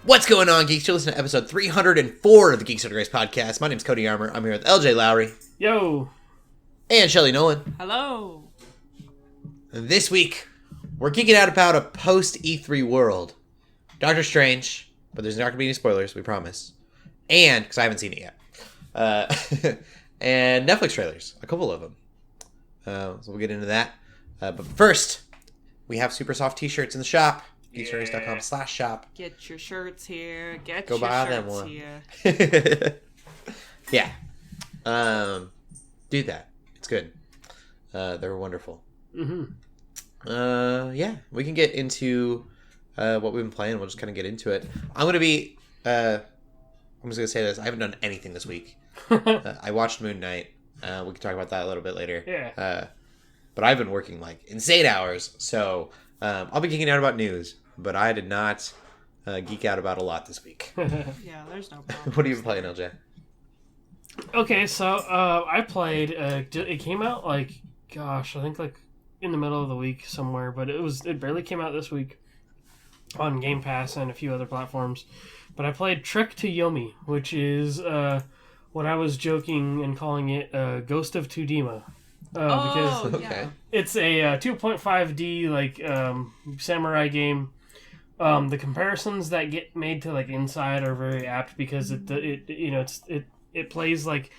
What's going on, Geeks? You're listening to episode 304 of the Geeks Under Grace podcast. My name's Cody Armour. I'm here with Lj.Lowery. Yo. And Shelley Nollan. Hello. This week, we're geeking out about a post-E3 world. Doctor Strange, but there's not going to be any spoilers, we promise. And, because I haven't seen it yet. And Netflix trailers, a couple of them. So we'll get into that. But first, we have super soft t-shirts in the shop. GeeksUnderGrace.com/shop. Get your shirts here. Go buy them one. Here. Yeah. Do that. It's good. They're wonderful. Mm-hmm. Yeah, we can get into what we've been playing. We'll just kind of get into it. I'm just going to say this. I haven't done anything this week. I watched Moon Knight. We can talk about that a little bit later. Yeah. But I've been working like insane hours, so I'll be geeking out about news. But I did not geek out about a lot this week. Yeah, there's no problem. What are you playing, LJ? Okay, so I played. It came out I think in the middle of the week somewhere, but it barely came out this week on Game Pass and a few other platforms. But I played Trek to Yomi, which is what I was joking and calling it Ghost of Tsushima. Because okay. It's a 2.5D samurai game. The comparisons that get made to Inside are very apt because it plays like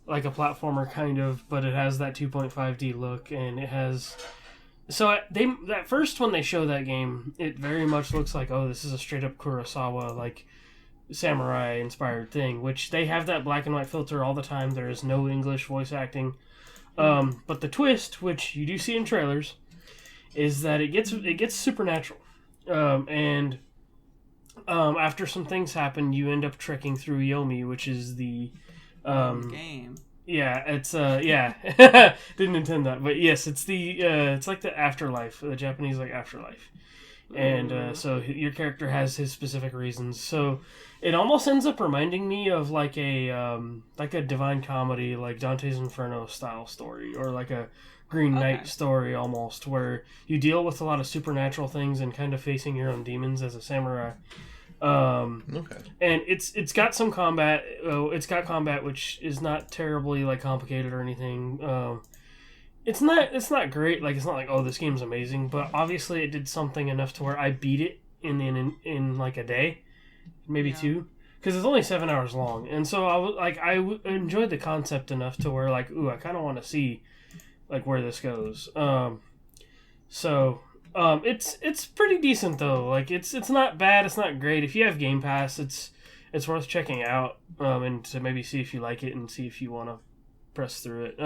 a platformer kind of, but it has that 2.5D look, and it has. So at first when they show that game, it very much looks like, oh, this is a straight up Kurosawa samurai inspired thing, which they have that black and white filter all the time. There is no English voice acting. But the twist, which you do see in trailers, is that it gets supernatural. And after some things happen, you end up trekking through Yomi, which is the game. Yeah, it's yeah. Didn't intend that, but yes, it's it's like the afterlife, the Japanese afterlife. And so your character has his specific reasons. So it almost ends up reminding me of a Divine Comedy, like Dante's Inferno style story, or like a Green Knight story almost, where you deal with a lot of supernatural things and kind of facing your own demons as a samurai. And it's got some combat. It's got combat which is not terribly complicated or anything. It's not great. It's not like, oh, this game's amazing, but obviously it did something enough to where I beat it in a day, maybe two, because it's only 7 hours long. And so I enjoyed the concept enough to where I kind of want to see where this goes. It's pretty decent though. It's not bad. It's not great. If you have Game Pass, it's worth checking out, and to maybe see if you like it and see if you want to press through it.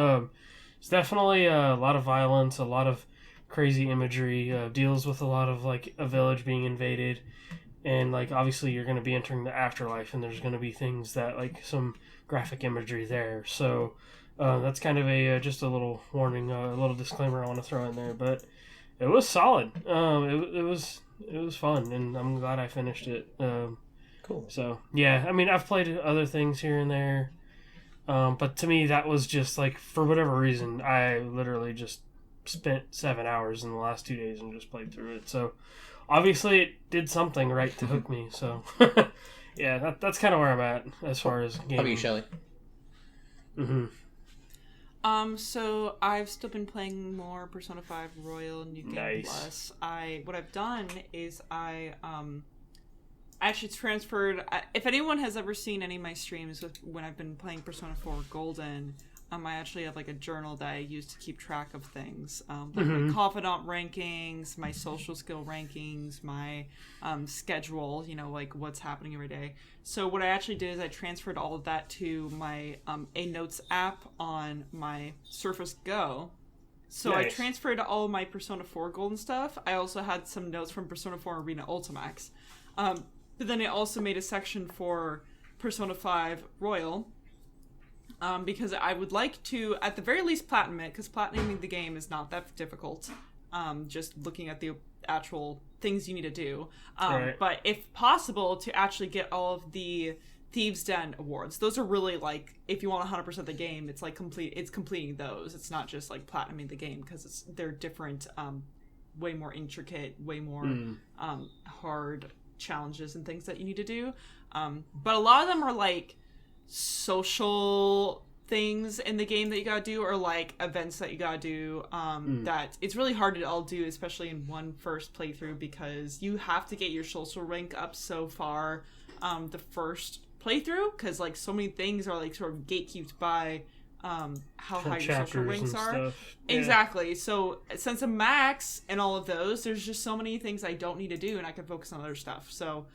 It's definitely a lot of violence, a lot of crazy imagery, deals with a lot of a village being invaded, and obviously you're going to be entering the afterlife, and there's going to be things that some graphic imagery there. So that's kind of just a little warning, a little disclaimer I want to throw in there. But it was solid. It was fun, and I'm glad I finished it. Cool. So yeah, I mean, I've played other things here and there. But to me, that was just for whatever reason, I literally just spent 7 hours in the last 2 days and just played through it. So obviously it did something right to hook me. So yeah, that's kind of where I'm at as far as gaming. How about you, Shelley? Mm-hmm. So I've still been playing more Persona 5 Royal New Game Plus. What I've done is I actually transferred. If anyone has ever seen any of my streams when I've been playing Persona 4 Golden, I actually have a journal that I use to keep track of things, my confidant rankings, my social skill rankings, my schedule. What's happening every day. So what I actually did is I transferred all of that to my A Notes app on my Surface Go. So nice. I transferred all of my Persona 4 Golden stuff. I also had some notes from Persona 4 Arena Ultimax. But then it also made a section for Persona 5 Royal, because I would like to, at the very least, platinum it, because platinuming the game is not that difficult, just looking at the actual things you need to do. Right. But if possible, to actually get all of the Thieves' Den awards. Those are really if you want 100% the game, it's completing those. It's not just platinuming the game, because they're different, way more intricate, way more hard challenges and things that you need to do. But a lot of them are like social things in the game that you gotta do, or like events that you gotta do, that it's really hard to all do, especially in one first playthrough, because you have to get your social rank up so far the first playthrough, because like so many things are like sort of gatekept by how high your social ranks are. Yeah. Exactly. So since I'm max and all of those, there's just so many things I don't need to do, and I can focus on other stuff. So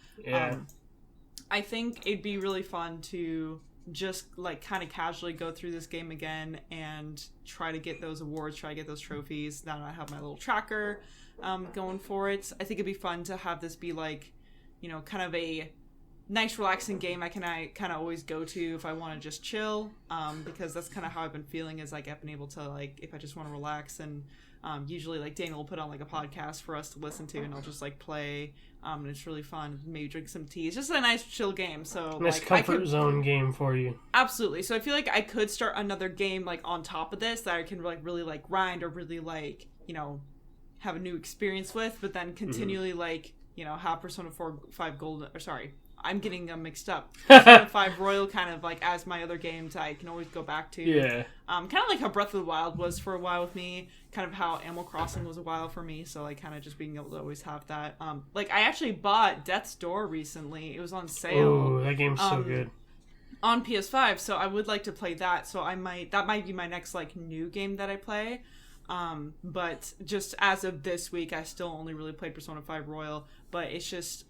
I think it'd be really fun to just like kind of casually go through this game again and try to get those awards, try to get those trophies. Now I have my little tracker going for it. I think it'd be fun to have this be like, you know, kind of a nice relaxing game I kind of always go to if I want to just chill, because that's kind of how I've been feeling, is like I've been able to, like, if I just want to relax, and usually like Daniel will put on like a podcast for us to listen to, and I'll just like play, and it's really fun, maybe drink some tea. It's just a nice chill game. So nice like, comfort zone game for you. Absolutely. So I feel like I could start another game like on top of this that I can like really like grind, or really like, you know, have a new experience with, but then continually like, you know, have Persona 5 Gold, or sorry, I'm getting them mixed up. Persona 5 Royal kind of like as my other games I can always go back to. Yeah. Kind of like how Breath of the Wild was for a while with me. Kind of how Animal Crossing was a while for me. So like kind of just being able to always have that. Like I actually bought Death's Door recently. It was on sale. Oh, that game's so good. On PS5. So I would like to play that. So that might be my next like new game that I play. But just as of this week, I still only really played Persona 5 Royal. But it's just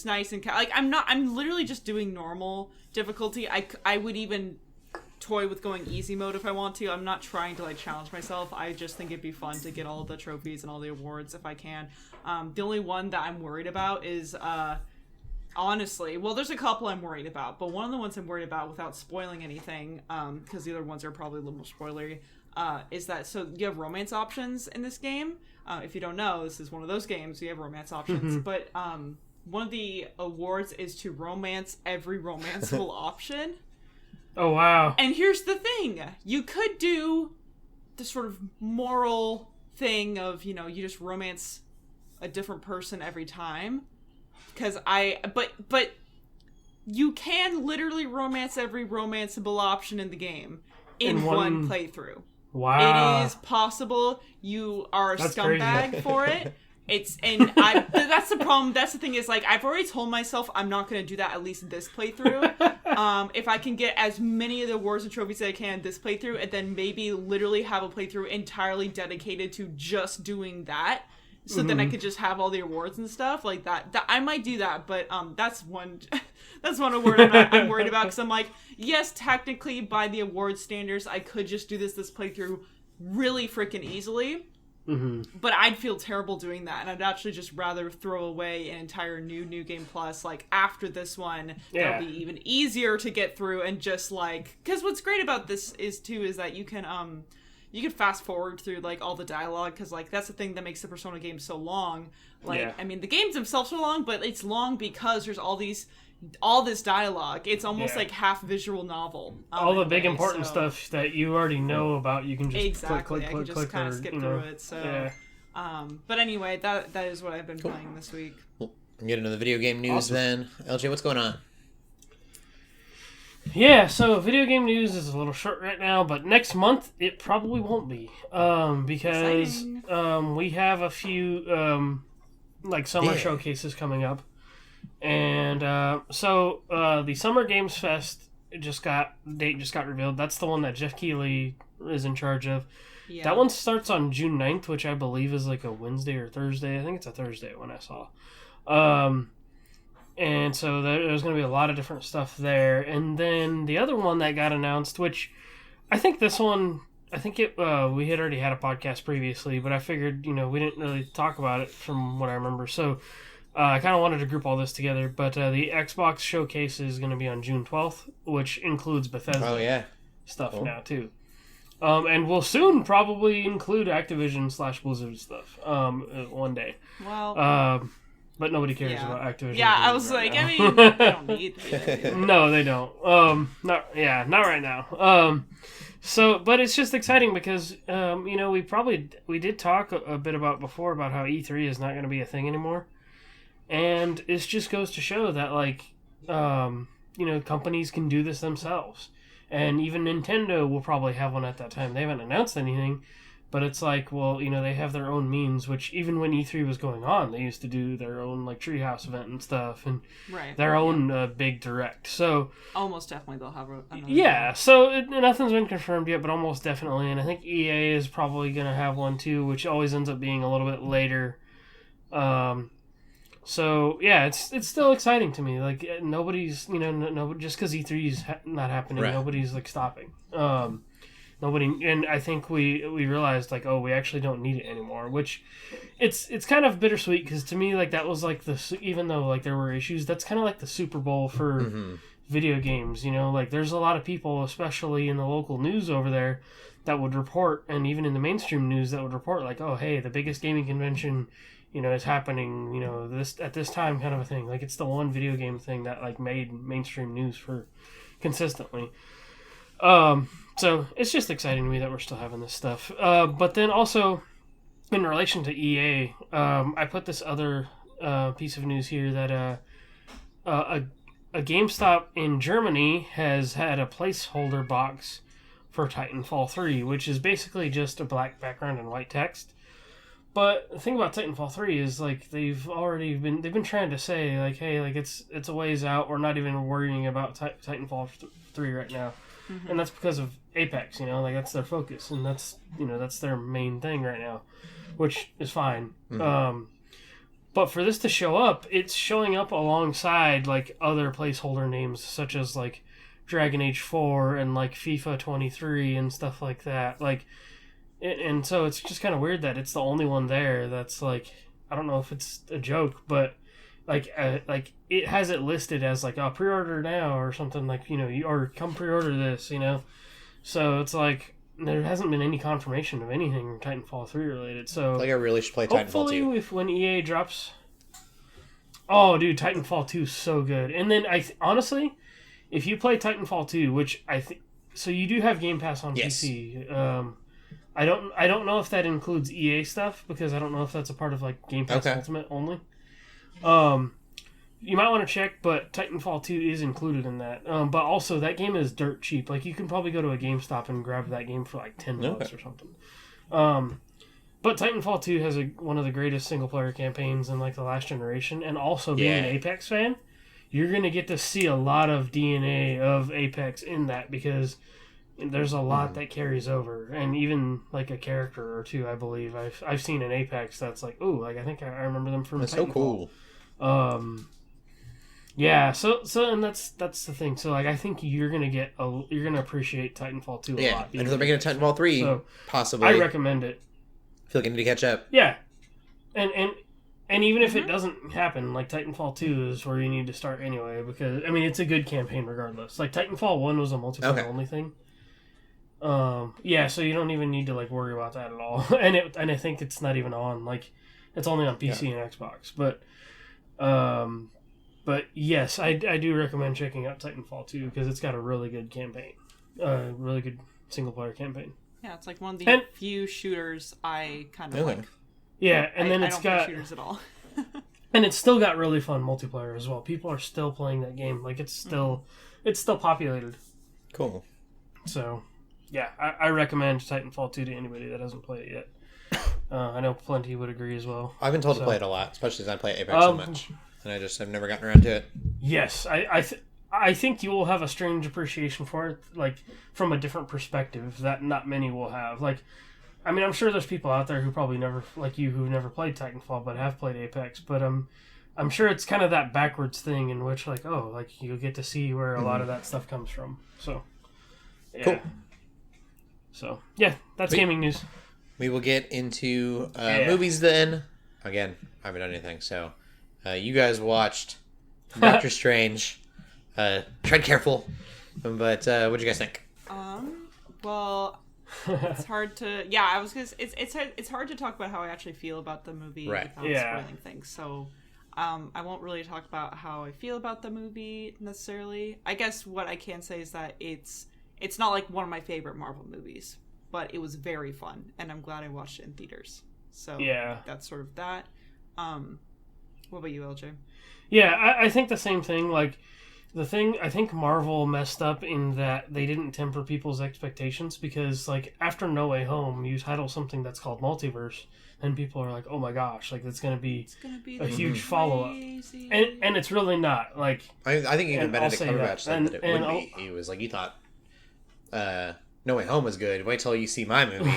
nice and like I'm literally just doing normal difficulty. I would even toy with going easy mode if I want to. I'm not trying to like challenge myself. I just think it'd be fun to get all the trophies and all the awards if I can. The only one that I'm worried about is honestly, well, there's a couple I'm worried about, but one of the ones I'm worried about, without spoiling anything, because the other ones are probably a little more spoilery, is that, so you have romance options in this game. If you don't know, this is one of those games, you have romance options, but one of the awards is to romance every romanceable option. Oh, wow. And here's the thing. You could do the sort of moral thing of, you know, you just romance a different person every time. But you can literally romance every romanceable option in the game in one playthrough. Wow. It is possible. You are a scumbag for it. That's the problem. That's the thing, is like I've already told myself I'm not going to do that at least this playthrough. If I can get as many of the awards and trophies as I can this playthrough, and then maybe literally have a playthrough entirely dedicated to just doing that, so then I could just have all the awards and stuff like that. I might do that, but that's one award I'm worried about, because I'm like, yes, technically by the award standards, I could just do this playthrough really freaking easily. But I'd feel terrible doing that, and I'd actually just rather throw away an entire new game plus, like, after this one. That'll be even easier to get through, and just like, because what's great about this is that you can fast forward through like all the dialogue, because like that's the thing that makes the Persona games so long. Like, I mean, the games themselves are long, but it's long because there's all this dialogue. It's almost like half visual novel. All the big important stuff that you already know about, you can just click, I can just kind of skip through it. So, but anyway, that is what I've been playing this week. Well, get into the video game news then. LJ, what's going on? Yeah, so video game news is a little short right now, but next month it probably won't be, because we have a few like summer showcases coming up. And so the Summer Games Fest date just got revealed. That's the one that Jeff Keighley is in charge of. Yeah. That one starts on June 9th, which I believe is like a Wednesday or Thursday. I think it's a Thursday when I saw. And so there's going to be a lot of different stuff there. And then the other one that got announced, which I think this one, we had already had a podcast previously, but I figured, we didn't really talk about it from what I remember. So I kind of wanted to group all this together, but the Xbox showcase is going to be on June 12th, which includes Bethesda stuff now, too. And we'll soon probably include Activision/Blizzard stuff one day. Well, but nobody cares about Activision. Yeah, I was like, I mean, they don't need it. No, they don't. Not right now. But it's just exciting because, we did talk a bit about before about how E3 is not going to be a thing anymore. And it just goes to show that, like, companies can do this themselves. And even Nintendo will probably have one at that time. They haven't announced anything, but it's like, well, they have their own means, which even when E3 was going on, they used to do their own, like, Treehouse event and stuff, and their own big direct. So almost definitely they'll have another. Yeah, so nothing's been confirmed yet, but almost definitely. And I think EA is probably going to have one too, which always ends up being a little bit later. So yeah, it's still exciting to me. Like, nobody's, no, just because E3's not happening, nobody's like stopping. Nobody, and I think we realized, like, oh, we actually don't need it anymore. Which, it's kind of bittersweet, because to me, like, that was like even though like there were issues, that's kind of like the Super Bowl for video games. Like, there's a lot of people, especially in the local news over there, that would report, and even in the mainstream news that would report, like, oh, hey, the biggest gaming convention, is happening, this at this time, kind of a thing. Like, it's the one video game thing that, like, made mainstream news for consistently. So it's just exciting to me that we're still having this stuff. But then also, in relation to EA, I put this other piece of news here that a GameStop in Germany has had a placeholder box for Titanfall 3, which is basically just a black background and white text. But the thing about Titanfall 3 is, like, they've been trying to say, like, hey, like, it's a ways out. We're not even worrying about Titanfall 3 right now. Mm-hmm. And that's because of Apex, like, that's their focus, and that's their main thing right now, which is fine. Mm-hmm. But for this to show up, it's showing up alongside, like, other placeholder names, such as, like, Dragon Age 4 and, like, FIFA 23 and stuff like that. Like, and so it's just kind of weird that it's the only one there that's, like, I don't know if it's a joke, but like it has it listed as, like, oh, pre-order now or something, like, or come pre-order this, So it's like there hasn't been any confirmation of anything Titanfall 3 related. So, like, I really should play Titanfall 2. Hopefully, when EA drops, oh, dude, Titanfall 2 is so good. And then honestly, if you play Titanfall 2, which I think, so you do have Game Pass on PC. I don't know if that includes EA stuff, because I don't know if that's a part of, like, Game Pass Ultimate only. You might want to check, but Titanfall 2 is included in that. But also, that game is dirt cheap. Like, you can probably go to a GameStop and grab that game for, like, $10 or something. But Titanfall 2 has one of the greatest single-player campaigns in, like, the last generation. And also, being an Apex fan, you're going to get to see a lot of DNA of Apex in that, because there's a lot that carries over. And even, like, a character or two, I believe. I've seen an Apex that's like, ooh, like, I think I remember them from Titanfall. That's so cool. Yeah, so and that's the thing. So, like, I think you're gonna appreciate Titanfall 2 a lot. And if they're making a Titanfall 3, possibly, I recommend it. I feel like I need to catch up. Yeah, and even if it doesn't happen, like, Titanfall 2 is where you need to start anyway, because I mean, it's a good campaign regardless. Like, Titanfall 1 was a multiplayer only thing. So you don't even need to, like, worry about that at all. and I think it's not even on, like, it's only on PC and Xbox, But yes, I do recommend checking out Titanfall 2, because it's got a really good campaign. Really good single-player campaign. Yeah, it's like one of the few shooters I kind of like. Yeah, and then I it's don't got... play shooters at all. And it's still got really fun multiplayer as well. People are still playing that game. Like, it's still populated. Cool. So, yeah, I recommend Titanfall 2 to anybody that hasn't played it yet. I know plenty would agree as well. I've been told to play it a lot, especially as I play Apex so much. And I've never gotten around to it. Yes, I think you will have a strange appreciation for it, like, from a different perspective that not many will have. Like, I mean, I'm sure there's people out there who probably never, like you, who've never played Titanfall but have played Apex. But I'm sure it's kind of that backwards thing in which, like, oh, like, you'll get to see where a lot of that stuff comes from. So, yeah. Cool. So, yeah, that's gaming news. We will get into movies then. Again, I haven't done anything, so... you guys watched Doctor Strange. Tread careful. But what'd you guys think? Well, it's hard to. Yeah, I was gonna. It's hard to talk about how I actually feel about the movie without spoiling things. So, I won't really talk about how I feel about the movie necessarily. I guess what I can say is that it's not like one of my favorite Marvel movies, but it was very fun, and I'm glad I watched it in theaters. So that's sort of that. What about you, LJ? Yeah, I think the same thing. Like, I think Marvel messed up in that they didn't temper people's expectations because, like, after No Way Home, you title something that's called Multiverse, and people are like, oh my gosh, like, it's gonna be a huge follow-up. And it's really not. Like, I think even Benedict Cumberbatch said that it wouldn't be. He was like, you thought No Way Home was good. Wait till you see my movie.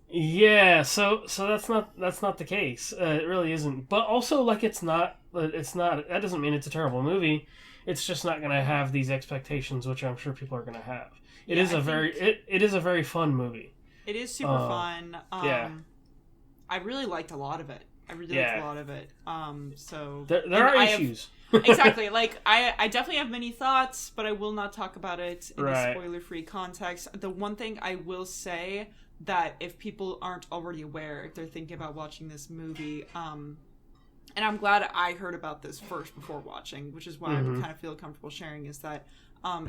Yeah, so that's not the case. It really isn't. But also, like, it's not. That doesn't mean it's a terrible movie. It's just not going to have these expectations, which I'm sure people are going to have. It is a very fun movie. It is super fun. Yeah. I really liked a lot of it. Liked a lot of it. So there are issues. Exactly. Like, I definitely have many thoughts, but I will not talk about it in a spoiler-free context. The one thing I will say that if people aren't already aware, if they're thinking about watching this movie, and I'm glad I heard about this first before watching, which is why I kind of feel comfortable sharing, is that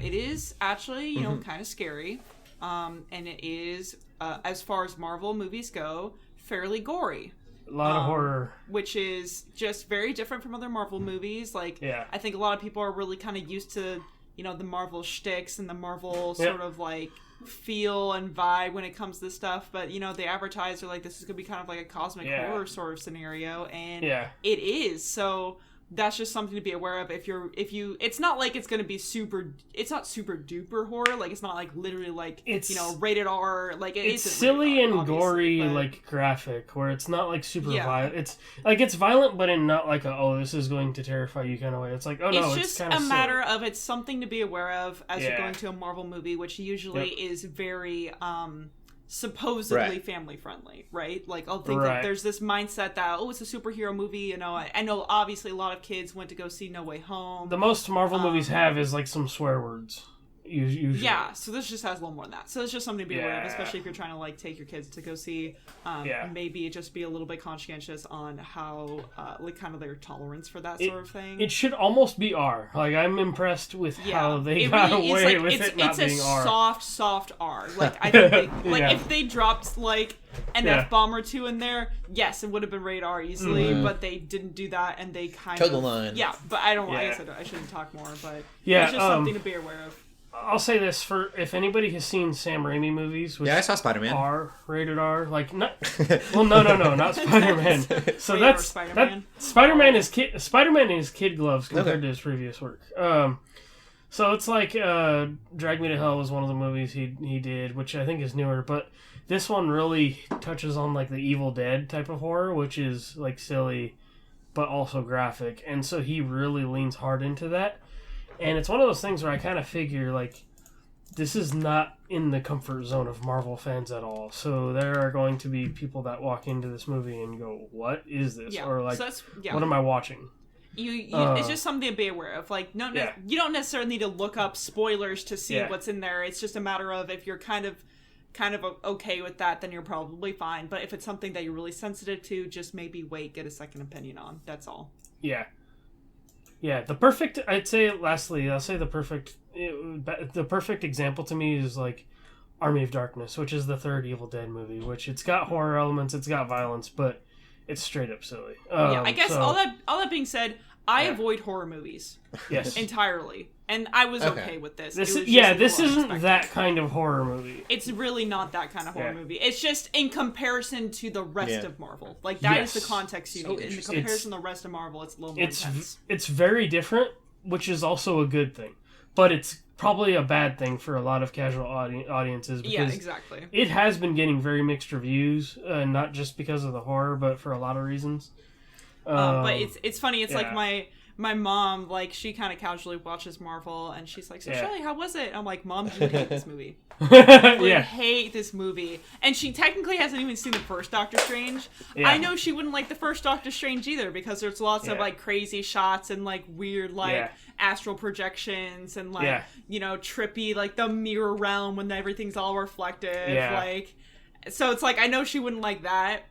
it is actually, you know, kind of scary, and it is, as far as Marvel movies go, fairly gory. A lot of horror. Which is just very different from other Marvel movies. Like, I think a lot of people are really kind of used to, you know, the Marvel shticks and the Marvel sort of, like, feel and vibe when it comes to this stuff, but, you know, they advertise, they're like, this is gonna be kind of like a cosmic horror sort of scenario, and it is. So that's just something to be aware of. If you it's not like it's gonna be it's not super duper horror, like, it's not like literally like, it's, you know, rated R, like, it's silly R, and gory, but, like, graphic, where it's not like super violent. It's like, it's violent, but in not like this is going to terrify you kind of way. It's like, oh no, it's just a matter of, it's something to be aware of as you're going to a Marvel movie, which usually is very supposedly family friendly, right? Like, I'll think that there's this mindset that, it's a superhero movie, you know. I know obviously a lot of kids went to go see No Way Home. The most Marvel movies have is like some swear words. Usually. Yeah, so this just has a little more than that. So it's just something to be aware of, especially if you're trying to, like, take your kids to go see. Maybe just be a little bit conscientious on how, like, kind of their tolerance for that sort of thing. It should almost be R. Like, I'm impressed with how they got away with it not being R. It's a soft R. Like, I think if they dropped, like, an F-bomb or two in there, yes, it would have been rated R easily, but they didn't do that, and they kind of... the line. Yeah, but I don't... I said I shouldn't talk more, but it's just something to be aware of. I'll say this, for if anybody has seen Sam Raimi movies, which I saw Spider-Man. are rated R, like, not, well, no, not Spider-Man. So that's Spider-Man. Spider-Man is kid gloves compared to his previous work. So it's like Drag Me to Hell was one of the movies he did, which I think is newer, but this one really touches on, like, the Evil Dead type of horror, which is, like, silly but also graphic, and so he really leans hard into that. And it's one of those things where I kind of figure, like, this is not in the comfort zone of Marvel fans at all. So there are going to be people that walk into this movie and go, what is this? Or, like, what am I watching? It's just something to be aware of. Like, you don't necessarily need to look up spoilers to see what's in there. It's just a matter of, if you're kind of okay with that, then you're probably fine. But if it's something that you're really sensitive to, just maybe get a second opinion on. That's all. Yeah. Yeah, I'll say the perfect example to me is, like, Army of Darkness, which is the third Evil Dead movie, which it's got horror elements, it's got violence, but it's straight up silly. I guess all that being said, I avoid horror movies. Yes. Entirely. And I was okay with this. This isn't that kind of horror movie. It's really not that kind of horror movie. It's just in comparison to the rest of Marvel. Like, that is the context you need. In the comparison to the rest of Marvel, it's a little more intense. It's very different, which is also a good thing. But it's probably a bad thing for a lot of casual audiences. Because exactly. It has been getting very mixed reviews, not just because of the horror, but for a lot of reasons. But it's funny. It's like my mom, like, she kind of casually watches Marvel, and she's like, so Shelley, how was it? I'm like, Mom, you hate this movie. I hate this movie. And she technically hasn't even seen the first Doctor Strange. I know she wouldn't like the first Doctor Strange either, because there's lots of, like, crazy shots and, like, weird, like, astral projections and, like, you know, trippy, like, the mirror realm when everything's all reflective. Like, so it's like, I know she wouldn't like that.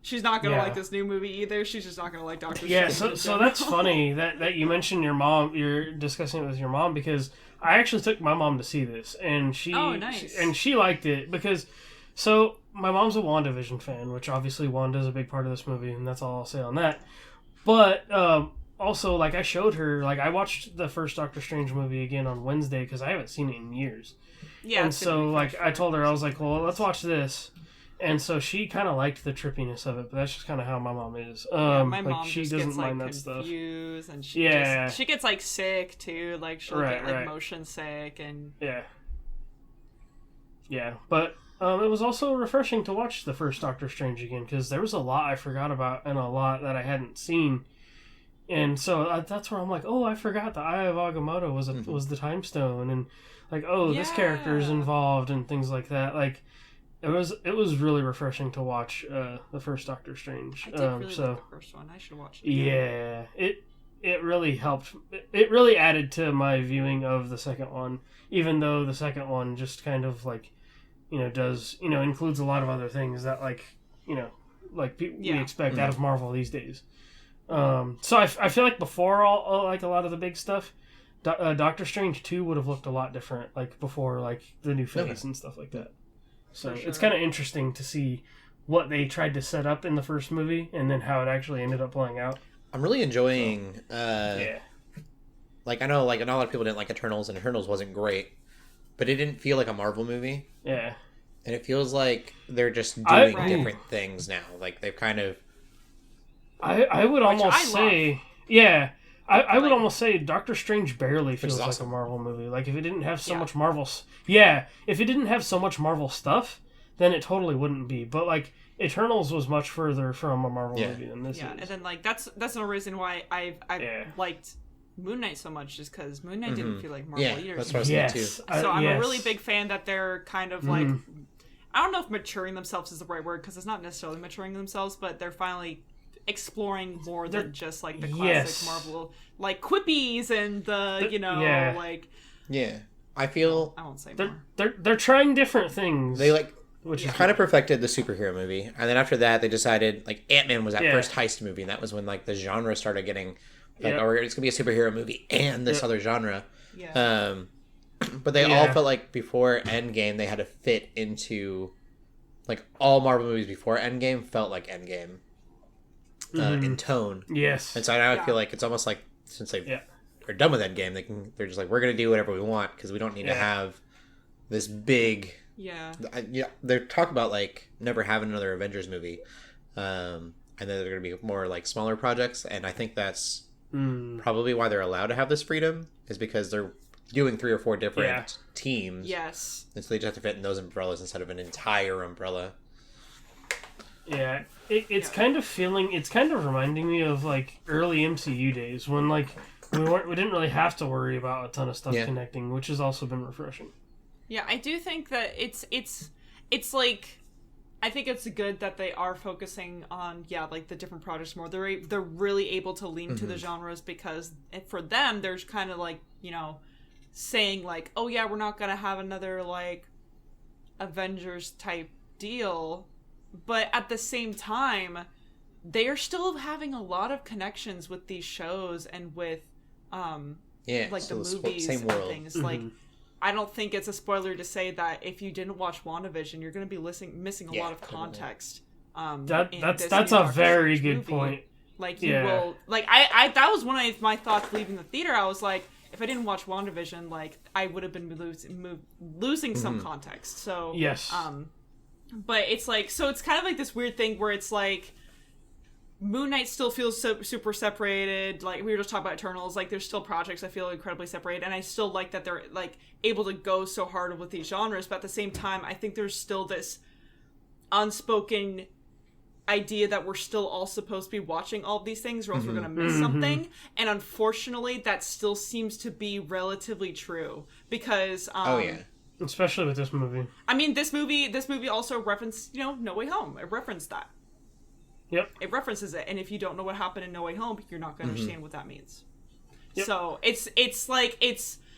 She's not going to like this new movie either. She's just not going to like Doctor Strange. Yeah, so that's funny that you mentioned your mom. You're discussing it with your mom, because I actually took my mom to see this, and she liked it because. So my mom's a WandaVision fan, which obviously Wanda's a big part of this movie, and that's all I'll say on that. But also, like, I showed her, like, I watched the first Doctor Strange movie again on Wednesday because I haven't seen it in years. Yeah. And so, like, I told her, I was like, well, let's watch this. And so she kind of liked the trippiness of it, but that's just kind of how my mom is. My like, mom she just doesn't gets, mind like, that stuff. confused, and she gets, like, sick, too. Like, she'll get, like, motion sick, and... Yeah, but it was also refreshing to watch the first Doctor Strange again, because there was a lot I forgot about, and a lot that I hadn't seen. And so that's where I'm like, oh, I forgot the Eye of Agamotto was the Time Stone, and, like, oh, this character's involved, and things like that. Like... It was really refreshing to watch the first Doctor Strange. I did really like the first one. I should watch it. Yeah, it really helped. It really added to my viewing of the second one, even though the second one just kind of like, does includes a lot of other things that we expect out of Marvel these days. So I feel like before all like a lot of the big stuff, Doctor Strange 2 would have looked a lot different, like before like the new phase and stuff like that. So it's kind of interesting to see what they tried to set up in the first movie and then how it actually ended up playing out. I'm really enjoying... Like, I know, like, not a lot of people didn't like Eternals, and Eternals wasn't great, but it didn't feel like a Marvel movie. Yeah. And it feels like they're just doing different things now. Like, they've kind of... I would almost say... Yeah. I would almost say Doctor Strange barely feels like a Marvel movie. Like, if it didn't have so much Marvel... Yeah, if it didn't have so much Marvel stuff, then it totally wouldn't be. But, like, Eternals was much further from a Marvel movie than this is. Yeah, and then, like, that's no reason why I've liked Moon Knight so much, just because Moon Knight didn't feel like Marvel either. Yeah, that's what I was thinking, too. So I'm a really big fan that they're kind of, like... I don't know if maturing themselves is the right word, because it's not necessarily maturing themselves, but they're finally... exploring more than just like the classic Marvel like quippies and the like I feel I won't say they're trying different things. They like which kind of perfected the superhero movie, and then after that they decided like Ant-Man was that first heist movie, and that was when like the genre started getting like oh, it's gonna be a superhero movie and this other genre. But they all felt like before Endgame they had to fit into like all Marvel movies before Endgame felt like Endgame. In tone, and so now I feel like it's almost like since they are done with Endgame, they're just like we're gonna do whatever we want because we don't need to have this big. They're talking about like never having another Avengers movie, and then they're gonna be more like smaller projects, and I think that's probably why they're allowed to have this freedom is because they're doing 3 or 4 different teams. And so they just have to fit in those umbrellas instead of an entire umbrella. Yeah, it's kind of reminding me of like early MCU days when like we didn't really have to worry about a ton of stuff connecting, which has also been refreshing. Yeah, I do think that it's like I think it's good that they are focusing on like the different projects more. They're really able to lean to the genres because for them there's kind of like saying like oh yeah we're not gonna have another like Avengers type deal. But at the same time, they are still having a lot of connections with these shows and with, like the movies and things. Like, I don't think it's a spoiler to say that if you didn't watch WandaVision, you're going to be missing a lot of context. That's a very good point. Like you will, like I that was one of my thoughts leaving the theater. I was like, if I didn't watch WandaVision, like I would have been losing some context. So but it's like, so it's kind of like this weird thing where it's like Moon Knight still feels so super separated. Like we were just talking about Eternals, like there's still projects that feel incredibly separated, and I still like that they're like able to go so hard with these genres, but at the same time I think there's still this unspoken idea that we're still all supposed to be watching all of these things or else we're gonna miss something, and unfortunately that still seems to be relatively true because especially with this movie. I mean, this movie also referenced, No Way Home. It referenced that. Yep. It references it, and if you don't know what happened in No Way Home, you're not going to understand what that means. Yep. So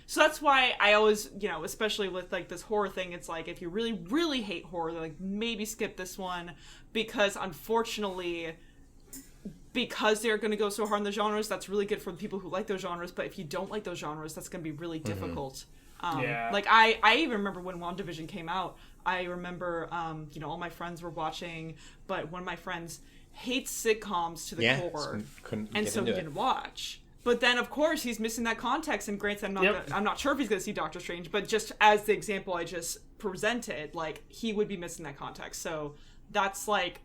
so that's why I always, especially with like this horror thing, it's like if you really, really hate horror, like maybe skip this one because unfortunately, because they're going to go so hard in the genres, that's really good for the people who like those genres. But if you don't like those genres, that's going to be really difficult. Like I even remember when WandaVision came out. I remember, all my friends were watching, but one of my friends hates sitcoms to the core, and so he didn't watch. But then, of course, he's missing that context. And granted, I'm not sure if he's going to see Doctor Strange, but just as the example I just presented, like, he would be missing that context. So that's like,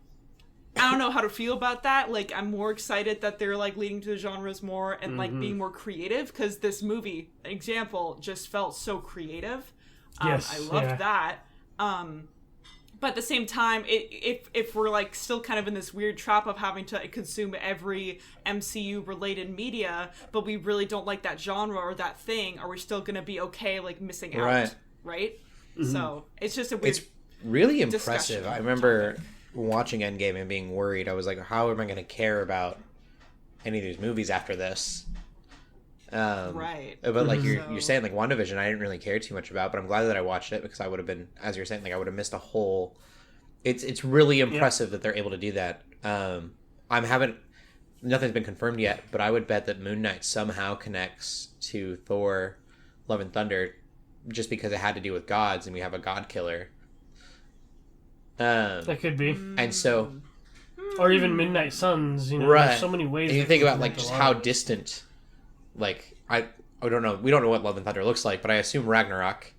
I don't know how to feel about that. Like, I'm more excited that they're like leading to the genres more and like being more creative, because this movie, example, just felt so creative. Yes, I loved that. But at the same time, if we're like still kind of in this weird trap of having to consume every MCU related media, but we really don't like that genre or that thing, are we still going to be okay like missing out? Right? Mm-hmm. So it's just a weird. It's really impressive. I remember watching Endgame and being worried. I was like, how am I going to care about any of these movies after this? Right. But like you're saying, like WandaVision, I didn't really care too much about, but I'm glad that I watched it, because I would have been, as you're saying, like I would have missed a whole. It's really impressive that they're able to do that. Nothing's been confirmed yet, but I would bet that Moon Knight somehow connects to Thor, Love and Thunder, just because it had to do with gods, and we have a god killer. That could be, and so, or even Midnight Suns. There's so many ways. And you think about like just how distant. Like, I don't know. We don't know what Love and Thunder looks like, but I assume Ragnarok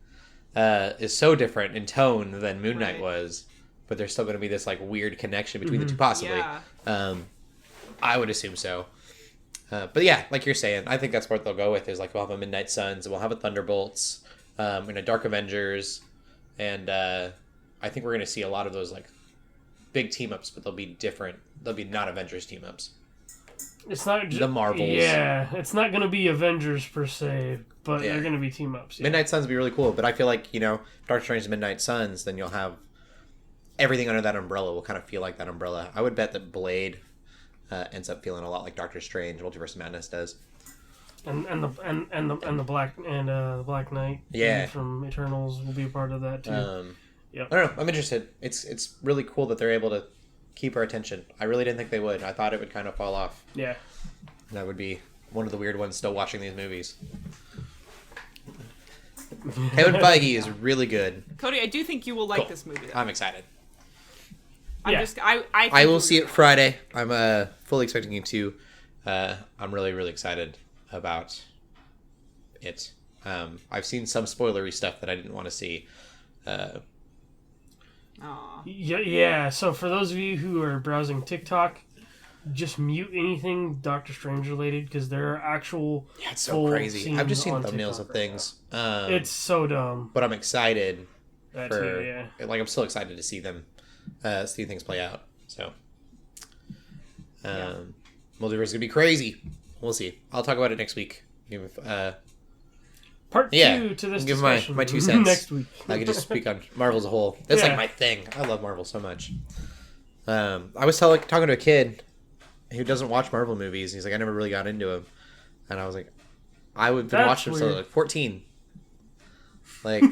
is so different in tone than Moon Knight was. But there's still going to be this like weird connection between the two, possibly. Yeah. I would assume so. But yeah, like you're saying, I think that's what they'll go with. Is like we'll have a Midnight Suns, we'll have a Thunderbolts, and a Dark Avengers, and I think we're going to see a lot of those like big team ups, but they'll be different. They'll be not Avengers team ups. It's not the Marvels. Yeah, it's not going to be Avengers per se, but they're going to be team ups. Yeah. Midnight Suns would be really cool, but I feel like, Dark Strange Midnight Suns, then you'll have everything under that umbrella will kind of feel like that umbrella. I would bet that Blade ends up feeling a lot like Doctor Strange, Multiverse of Madness does. And the Black Knight from Eternals will be a part of that too. I don't know. I'm interested. It's really cool that they're able to keep our attention. I really didn't think they would. I thought it would kind of fall off. Yeah. And I would be one of the weird ones still watching these movies. Kevin Fiegie is really good. Cody, I do think you will like this movie, though. I'm excited. I will see it Friday. I'm fully expecting you to. I'm really, really excited about it. I've seen some spoilery stuff that I didn't want to see. Yeah, so for those of you who are browsing TikTok, just mute anything Doctor Strange related, because there are actual it's so crazy. I've just seen thumbnails of things. It's so dumb. But I'm excited too, I'm still excited to see them see things play out. So Multiverse is gonna be crazy. We'll see. I'll talk about it next week. Part 2 to this give discussion. my 2 cents. Next week. I could just speak on Marvel as a whole. That's like my thing. I love Marvel so much. I was talking to a kid who doesn't watch Marvel movies. He's like, I never really got into them. And I was like, I would been watching them since I was like 14. Like,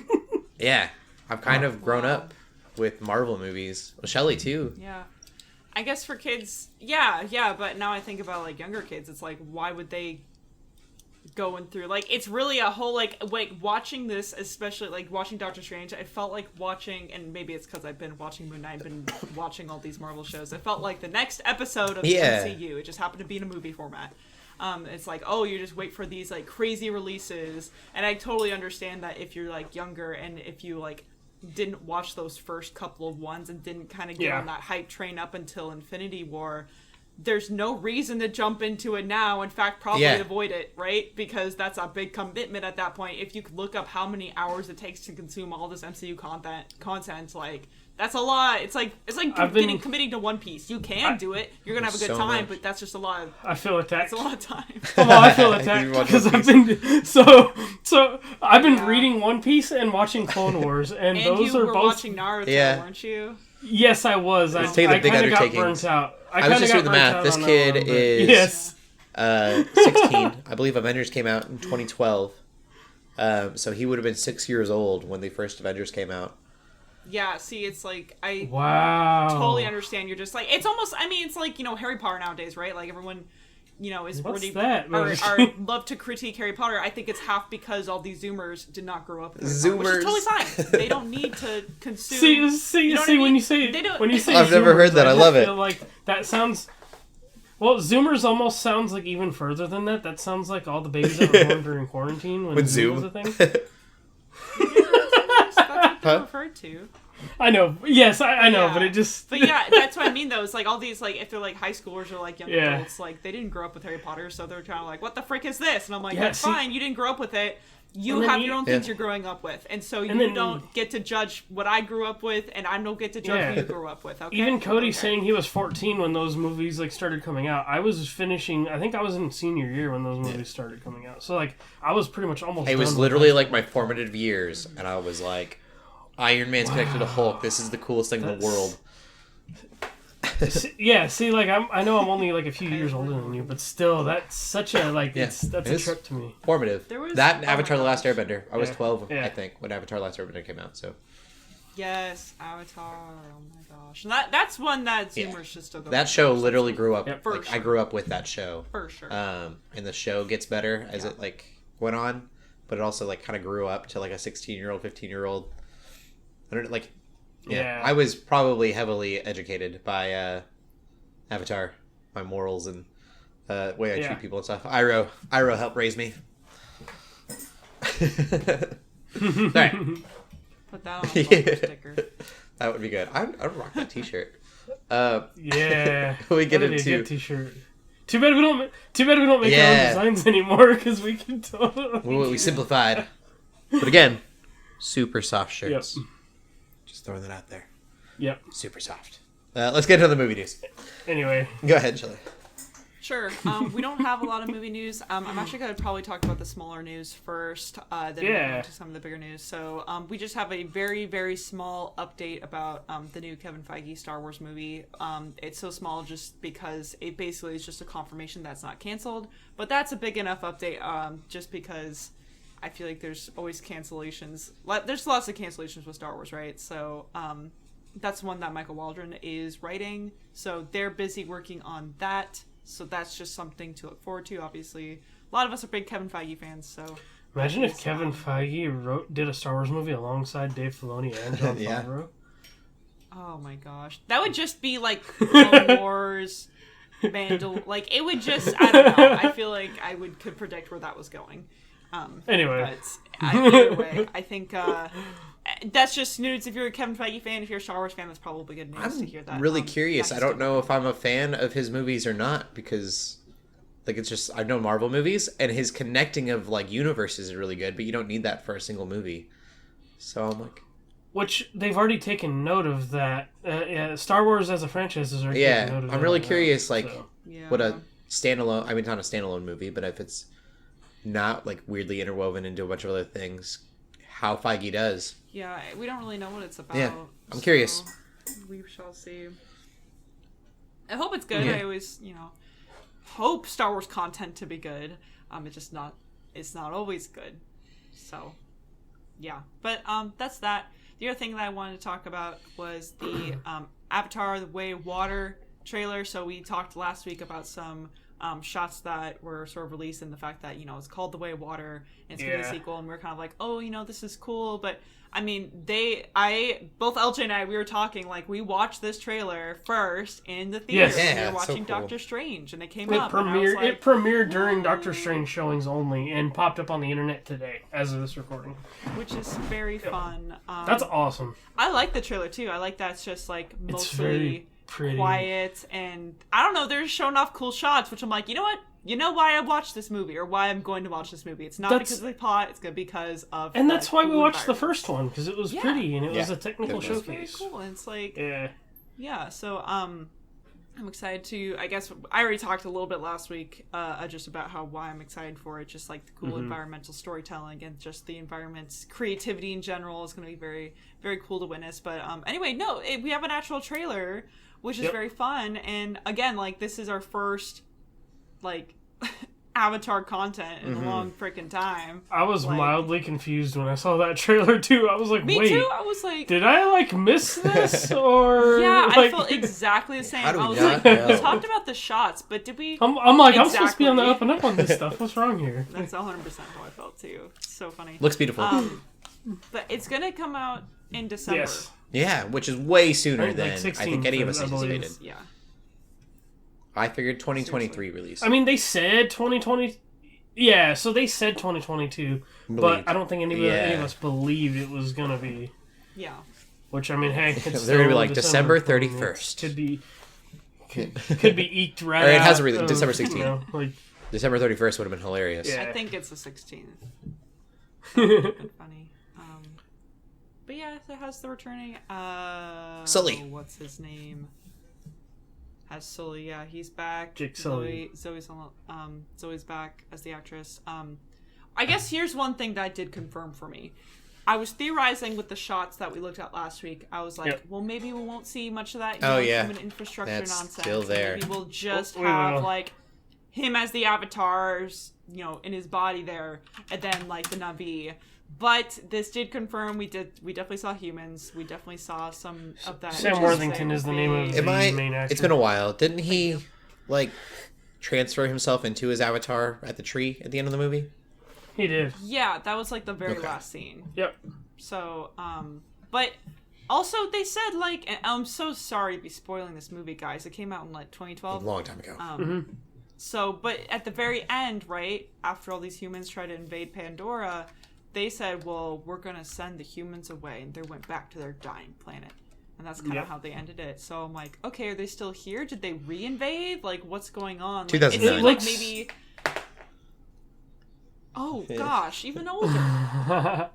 yeah. I've kind of grown up with Marvel movies. Well, Shelley too. Yeah. I guess for kids, yeah, but now I think about like younger kids, it's like, why would they going through like, it's really a whole like watching this, especially like watching Doctor Strange, I felt like watching, and maybe it's because I've been watching Moon Knight, I've been watching all these Marvel shows, it felt like the next episode of the MCU. It just happened to be in a movie format. It's like, oh, you just wait for these like crazy releases, and I totally understand that if you're like younger and if you like didn't watch those first couple of ones and didn't kind of get on that hype train up until Infinity War, there's no reason to jump into it now. In fact, probably avoid it, right? Because that's a big commitment at that point. If you could look up how many hours it takes to consume all this MCU content, like, that's a lot. It's like committing to One Piece. You can do it. You're gonna have a good time, but that's just a lot of. I feel attacked. It's a lot of time. Well, I feel attacked because I've been so I've been reading One Piece and watching Clone Wars, and those you are were both watching Naruto, weren't you? Yes, I was. I kind of got burnt out. I was just doing the math. This kid is 16. I believe Avengers came out in 2012. So he would have been 6 years old when the first Avengers came out. Yeah, see, it's like, I totally understand. You're just like, it's almost, I mean, it's like, Harry Potter nowadays, right? Like, everyone, is What's really that? are love to critique Harry Potter. I think it's half because all these Zoomers did not grow up with Harry Potter, which is totally fine. They don't need to consume. See, when you say I've never heard that. I love it. Feel like that sounds. Well, Zoomers almost sounds like even further than that. That sounds like all the babies that were born during quarantine when Zoom was a thing. That's what they're referred to. I know. Yes, I know, but it just... But yeah, that's what I mean, though. It's like all these, like, if they're, like, high schoolers or, like, young adults, like, they didn't grow up with Harry Potter, so they're kind of like, what the frick is this? And I'm like, that's fine, you didn't grow up with it. You have your own things you're growing up with. And so you don't get to judge what I grew up with, and I don't get to judge who you grew up with, okay? Even Cody saying he was 14 when those movies, like, started coming out. I was finishing... I think I was in senior year when those movies started coming out. So, like, I was pretty much almost It was literally, like, my formative years, and I was like... Iron Man's connected to Hulk. This is the coolest thing in the world. See, like I know I'm only like a few years older than you, but still, that's such a that's a trip to me. Formative. That Avatar: The Last Airbender. I was 12, I think, when Avatar: The Last Airbender came out. So. Yes, Avatar. Oh my gosh, and that's one that Zoomers just don't. That show literally grew up. Yep, like, I grew up with that show. For sure. And the show gets better as it like went on, but it also like kind of grew up to like a 16-year-old, 15-year-old. I don't like. Yeah, I was probably heavily educated by Avatar, my morals and way I treat people and stuff. Iroh helped raise me. All right. Put that on a sticker. That would be good. I'd rock that T-shirt. Yeah, we get into into a good T-shirt. Too bad we don't make our own designs anymore because we can totally. We simplified, but again, super soft shirts. Yep. Just throwing that out there. Yep. Super soft. Let's get into the movie news. Anyway. Go ahead, Shelley. Sure. We don't have a lot of movie news. I'm actually going to probably talk about the smaller news first, then we'll go into some of the bigger news. So we just have a very, very small update about the new Kevin Feige Star Wars movie. It's so small just because it basically is just a confirmation that's not canceled. But that's a big enough update just because... I feel like there's always cancellations. There's lots of cancellations with Star Wars, right? So that's one that Michael Waldron is writing. So they're busy working on that. So that's just something to look forward to, obviously. A lot of us are big Kevin Feige fans, so... Imagine if Kevin Feige did a Star Wars movie alongside Dave Filoni and Jon Favreau. Oh my gosh. That would just be like Clone Wars, like, it would just... I don't know. I feel like I could predict where that was going. Anyway. But either way, I think that's just news. If you're a Kevin Feige fan, if you're a Star Wars fan, that's probably good news to hear that. I'm really curious. I don't know if I'm a fan of his movies or not because, like, it's just I know Marvel movies and his connecting of like universes is really good, but you don't need that for a single movie. So I'm like, which they've already taken note of that. Star Wars as a franchise is already taken note of that. I'm really curious, like, Yeah. what a standalone. I mean, it's not a standalone movie, but if it's not like weirdly interwoven into a bunch of other things, how Feige does. Yeah, we don't really know what it's about. Yeah, I'm curious. We shall see. I hope it's good. Yeah. I always, hope Star Wars content to be good. It's not always good. So, yeah. But that's that. The other thing that I wanted to talk about was the Avatar: The Way of Water trailer. So we talked last week about some shots that were sort of released and the fact that, it's called The Way of Water and it's going to be a sequel, and we're kind of like, oh, this is cool. But I mean, both LJ and I, we were talking, like, we watched this trailer first in the theater. Yes. We were watching so cool. Doctor Strange, and it came It up. And I was like, it premiered during Doctor Strange showings only and popped up on the internet today as of this recording. which is very fun. That's awesome. I like the trailer too. I like that it's just like It's very mostly pretty. quiet, and I don't know, they're just showing off cool shots, which I'm like, you know what? You know why I watched this movie, or why I'm going to watch this movie. It's not because of the plot, it's because of And that's why cool we watched the environment. first one, because it was pretty and it was a technical It's very showcase. cool, and it's like, Yeah. so I'm excited to, I guess, I already talked a little bit last week just about why I'm excited for it, just like the cool environmental storytelling and just the environment's creativity in general is going to be very, very cool to witness. But anyway, we have an actual trailer, which is very fun, and again, like, this is our first, like, Avatar content in a long freaking time. I was mildly confused when I saw that trailer too. I was like, me wait, too. I was like, did I like miss this or? Yeah, like... I felt exactly the same. How do we I was not like, know? we talked about the shots, but did we? I'm like, exactly. I'm supposed to be on the up and up on this stuff. What's wrong here? That's 100% how I felt too. It's so funny. Looks beautiful. But it's gonna come out in December. Yes. Yeah, which is way sooner Like than I 16th, think any of us I believe. anticipated. Yeah. I figured 2023 release. I mean, they said 2020. Yeah, so they said 2022, but I don't think any of us believed it was gonna be. Yeah. Which, I mean, hey, it's they're gonna be like December 31st. Could be eked right Or it has out a release, of, December 16th. You know, like, December 31st would have been hilarious. Yeah. I think it's the 16th. That would have been funny. But yeah, it has the returning. Sully. What's his name? Has Sully? Yeah, he's back. Jake Sully. Zoe's back as the actress. I guess here's one thing that did confirm for me. I was theorizing with the shots that we looked at last week. I was like, well, maybe we won't see much of that human infrastructure That's nonsense. still there. Maybe we'll just have like him as the avatars, in his body there, and then like the Na'vi. But this did confirm we definitely saw humans. We definitely saw some of that. Sam Worthington is the name of the main actor. It's been a while. Didn't he like transfer himself into his avatar at the tree at the end of the movie? He did. Yeah, that was like the very last scene. Yep. So, but also they said like, and I'm so sorry to be spoiling this movie, guys. It came out in like 2012. A long time ago. So, but at the very end, right after all these humans tried to invade Pandora, they said, "Well, we're gonna send the humans away," and they went back to their dying planet. And that's kind of how they ended it. So I'm like, okay, are they still here? Did they re-invade? Like, what's going on? Like, 2009. it seems like maybe. Oh gosh, even older.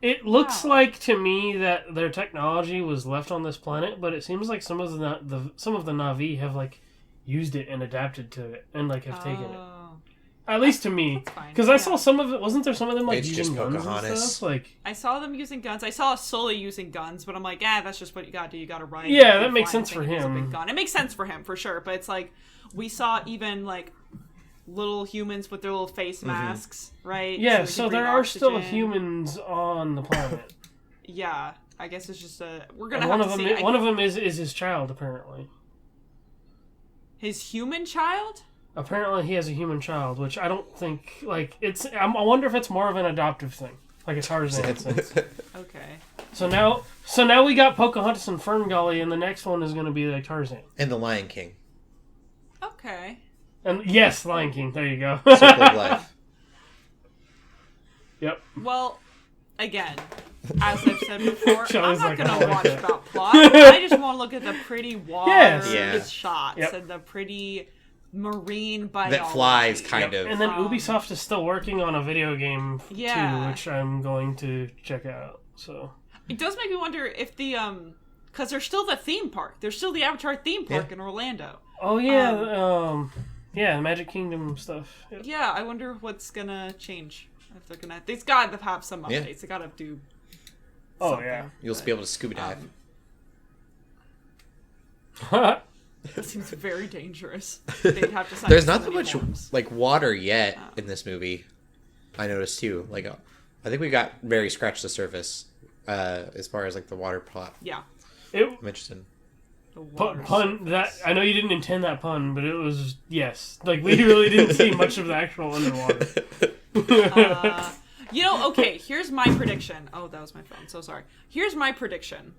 It looks like to me that their technology was left on this planet, but it seems like some of the Na'vi have like used it and adapted to it and like have taken it. At least to me, because I saw some of it. Wasn't there some of them like using guns and stuff? Like I saw them using guns. I saw Sully using guns, but I'm like, that's just what you gotta do. You gotta ride. Yeah, that makes sense for him. Big gun. It makes sense for him for sure. But it's like we saw even like little humans with their little face masks, right? Yeah, so there are still humans on the planet. Yeah, I guess it's just we're gonna and have to see. One of them is his child, apparently. His human child? Apparently, he has a human child, which I don't think like it's. I wonder if it's more of an adoptive thing, like a Tarzan sense. Okay. So now we got Pocahontas and Ferngully, and the next one is going to be like Tarzan and the Lion King. Okay. And yes, Lion King. There you go. Circle of Life. Yep. Well, again, as I've said before, Shelley's I'm not like, going to I like watch that. about plot. I just want to look at the pretty water shots and the pretty marine biology. That flies, kind of. And then Ubisoft is still working on a video game too, which I'm going to check out. So it does make me wonder if the because there's still the theme park. There's still the Avatar theme park in Orlando. Oh yeah, the Magic Kingdom stuff. Yep. Yeah, I wonder what's gonna change. If they're gonna, they've got to have some updates. Yeah. They gotta do. Oh yeah, you'll be able to scuba dive. That seems very dangerous. They'd have to. There's not that much like water yet in this movie. I noticed too. Like, I think we got very scratched the surface as far as like the water plot. Yeah, I'm interested. Pun that I know you didn't intend that pun, but it was like we really didn't see much of the actual underwater. Okay, here's my prediction. Oh, that was my phone. So sorry. Here's my prediction.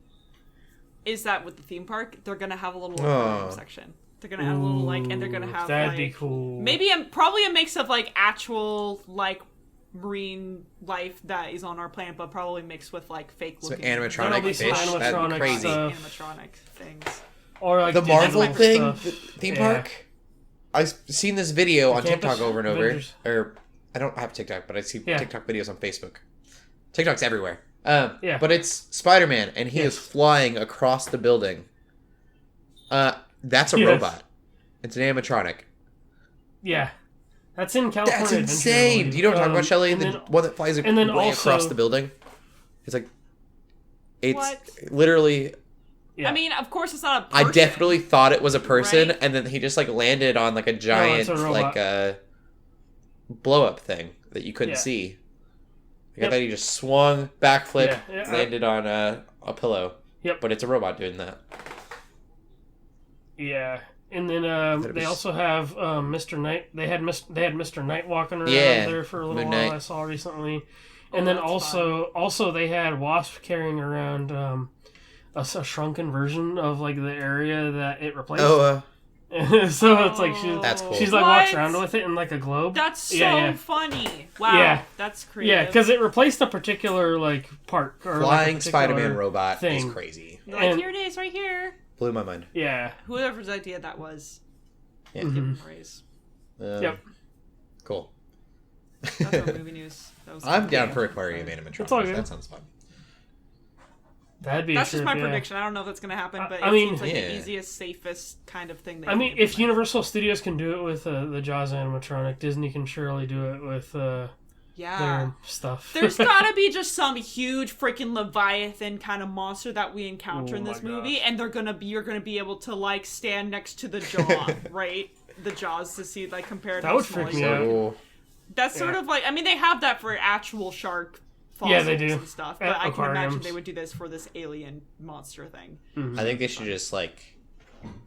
Is that with the theme park, they're gonna have a little aquarium section. They're gonna have a little and they're gonna have that'd be cool. Maybe probably a mix of like actual like marine life that is on our planet, but probably mixed with like fake looking animatronic fish. That'd be crazy. Animatronic things. Or like the Marvel thing, theme Yeah. park. I've seen this video on Campus TikTok over and over. Avengers. Or I don't have TikTok, but I see TikTok videos on Facebook. TikTok's everywhere. But it's Spider-Man, and he is flying across the building. That's a robot. It's an animatronic. Yeah. That's in California. That's insane. Do you know what I'm talking about, Shelley? The one that flies across the building? It's like... It's literally... Yeah. I mean, of course it's not a person. I definitely thought it was a person, and then he just like landed on like a giant blow up thing that you couldn't see. Like, I thought he just swung, backflip, landed on a pillow. Yep. But it's a robot doing that. Yeah. And then they also have Mr. Night. They had Mr. Night walking around there for a little while. I saw recently. And then also they had Wasp carrying around a shrunken version of like the area that it replaced. So it's like that's cool. She's like walks around with it in like a globe. That's so funny. Wow, that's creative. Yeah, because it replaced a particular like part. Or Flying like Spider-Man robot thing. is crazy. Like, here it is, right here. Blew my mind. Yeah. Whoever's idea that was. Yeah. Give him praise. Yep. Cool. That's our movie news. I'm down for Aquarium animatronics. That sounds fun. That's just my prediction. I don't know if that's going to happen, but it seems like the easiest, safest kind of thing. If Universal Studios can do it with the Jaws animatronic, Disney can surely do it with their stuff. There's got to be just some huge freaking Leviathan kind of monster that we encounter in this movie, and you're going to be able to like stand next to the jaw, right? The jaws to see like compared. That would freak me out. That's sort of like they have that for actual shark. They do and stuff, but I can imagine they would do this for this alien monster thing. Mm-hmm. I think they should just like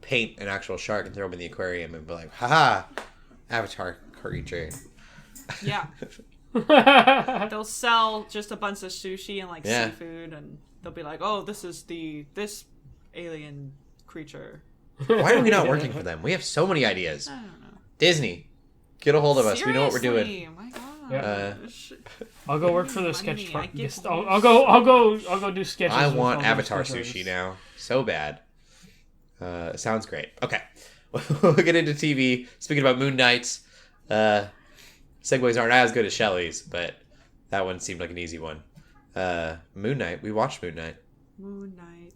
paint an actual shark and throw him in the aquarium and be like, haha, Avatar creature. Yeah. They'll sell just a bunch of sushi and like seafood, and they'll be like, oh, this is this alien creature. Why are we not working for them? We have so many ideas. I don't know. Disney, get a hold of us. Seriously? We know what we're doing. Oh my god. I'll go work for the sketch. I'll go do sketches. I want Avatar sushi now, so bad. Sounds great. Okay, we'll get into TV. Speaking about Moon Knights, segues aren't as good as Shelley's, but that one seemed like an easy one. Moon Knight. We watched Moon Knight. Moon Knight.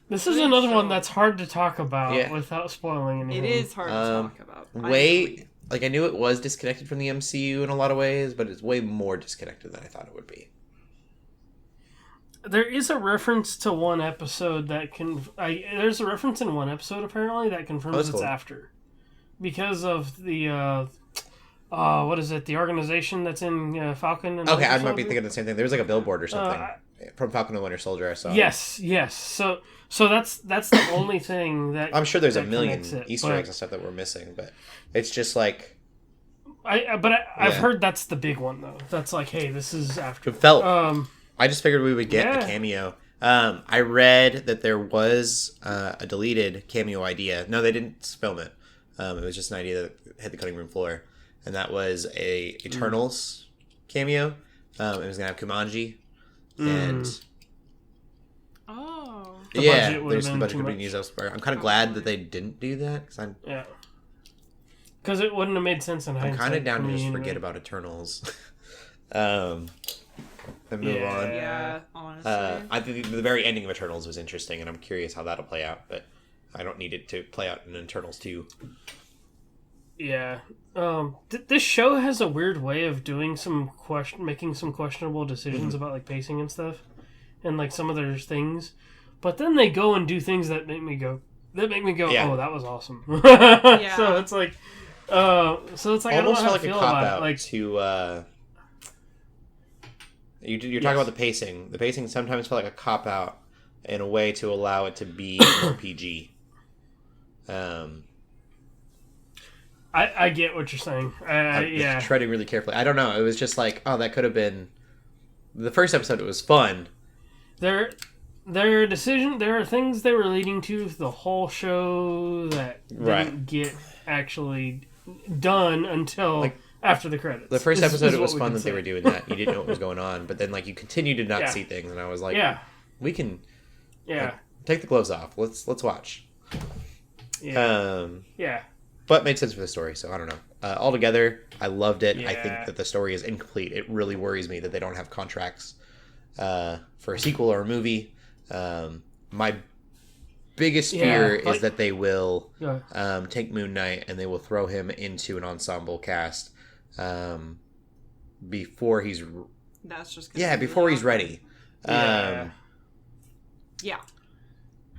This is another one that's hard to talk about without spoiling anything. It is hard to talk about. I knew it was disconnected from the MCU in a lot of ways, but it's way more disconnected than I thought it would be. There is a reference to one episode that there's a reference in one episode apparently that confirms it's after, because of the what is it? The organization that's in Falcon. And I might be thinking the same thing. There was like a billboard or something from Falcon and Winter Soldier. I saw. Yes. So that's the only thing that I'm sure there's a million Easter eggs and stuff that we're missing, but it's just like I've heard that's the big one though. That's like, hey, this is after. It felt. I just figured we would get a cameo. I read that there was a deleted cameo idea. No, they didn't film it. It was just an idea that hit the cutting room floor, and that was a Eternals cameo. It was gonna have Kumanji and. There's the budget could be used elsewhere. I'm kind of glad that they didn't do that because it wouldn't have made sense in hindsight. I'm kind of down to just forget about Eternals and move on. Yeah, honestly. I think the very ending of Eternals was interesting, and I'm curious how that'll play out. But I don't need it to play out in Eternals 2. Yeah. This show has a weird way of doing making some questionable decisions about like pacing and stuff, and like some of their things. But then they go and do things that make me go, oh, that was awesome. So it's like, almost I don't know how felt to like feel a cop about out it. Like, to you're talking about the pacing. The pacing sometimes felt like a cop out in a way to allow it to be more PG. I get what you're saying. Treading really carefully. I don't know. It was just like, oh, that could have been the first episode. It was fun. Their decision, there are things they were leading to the whole show that didn't get actually done until after the credits. The first episode, it was fun that they were doing that. You didn't know what was going on, but then like you continue to not see things, and I was like, we can, take the gloves off. Let's watch. But it made sense for the story, so I don't know. Altogether, I loved it. I think that the story is incomplete. It really worries me that they don't have contracts for a sequel or a movie. My biggest fear is that they will take Moon Knight and they will throw him into an ensemble cast before he's before he's ready. We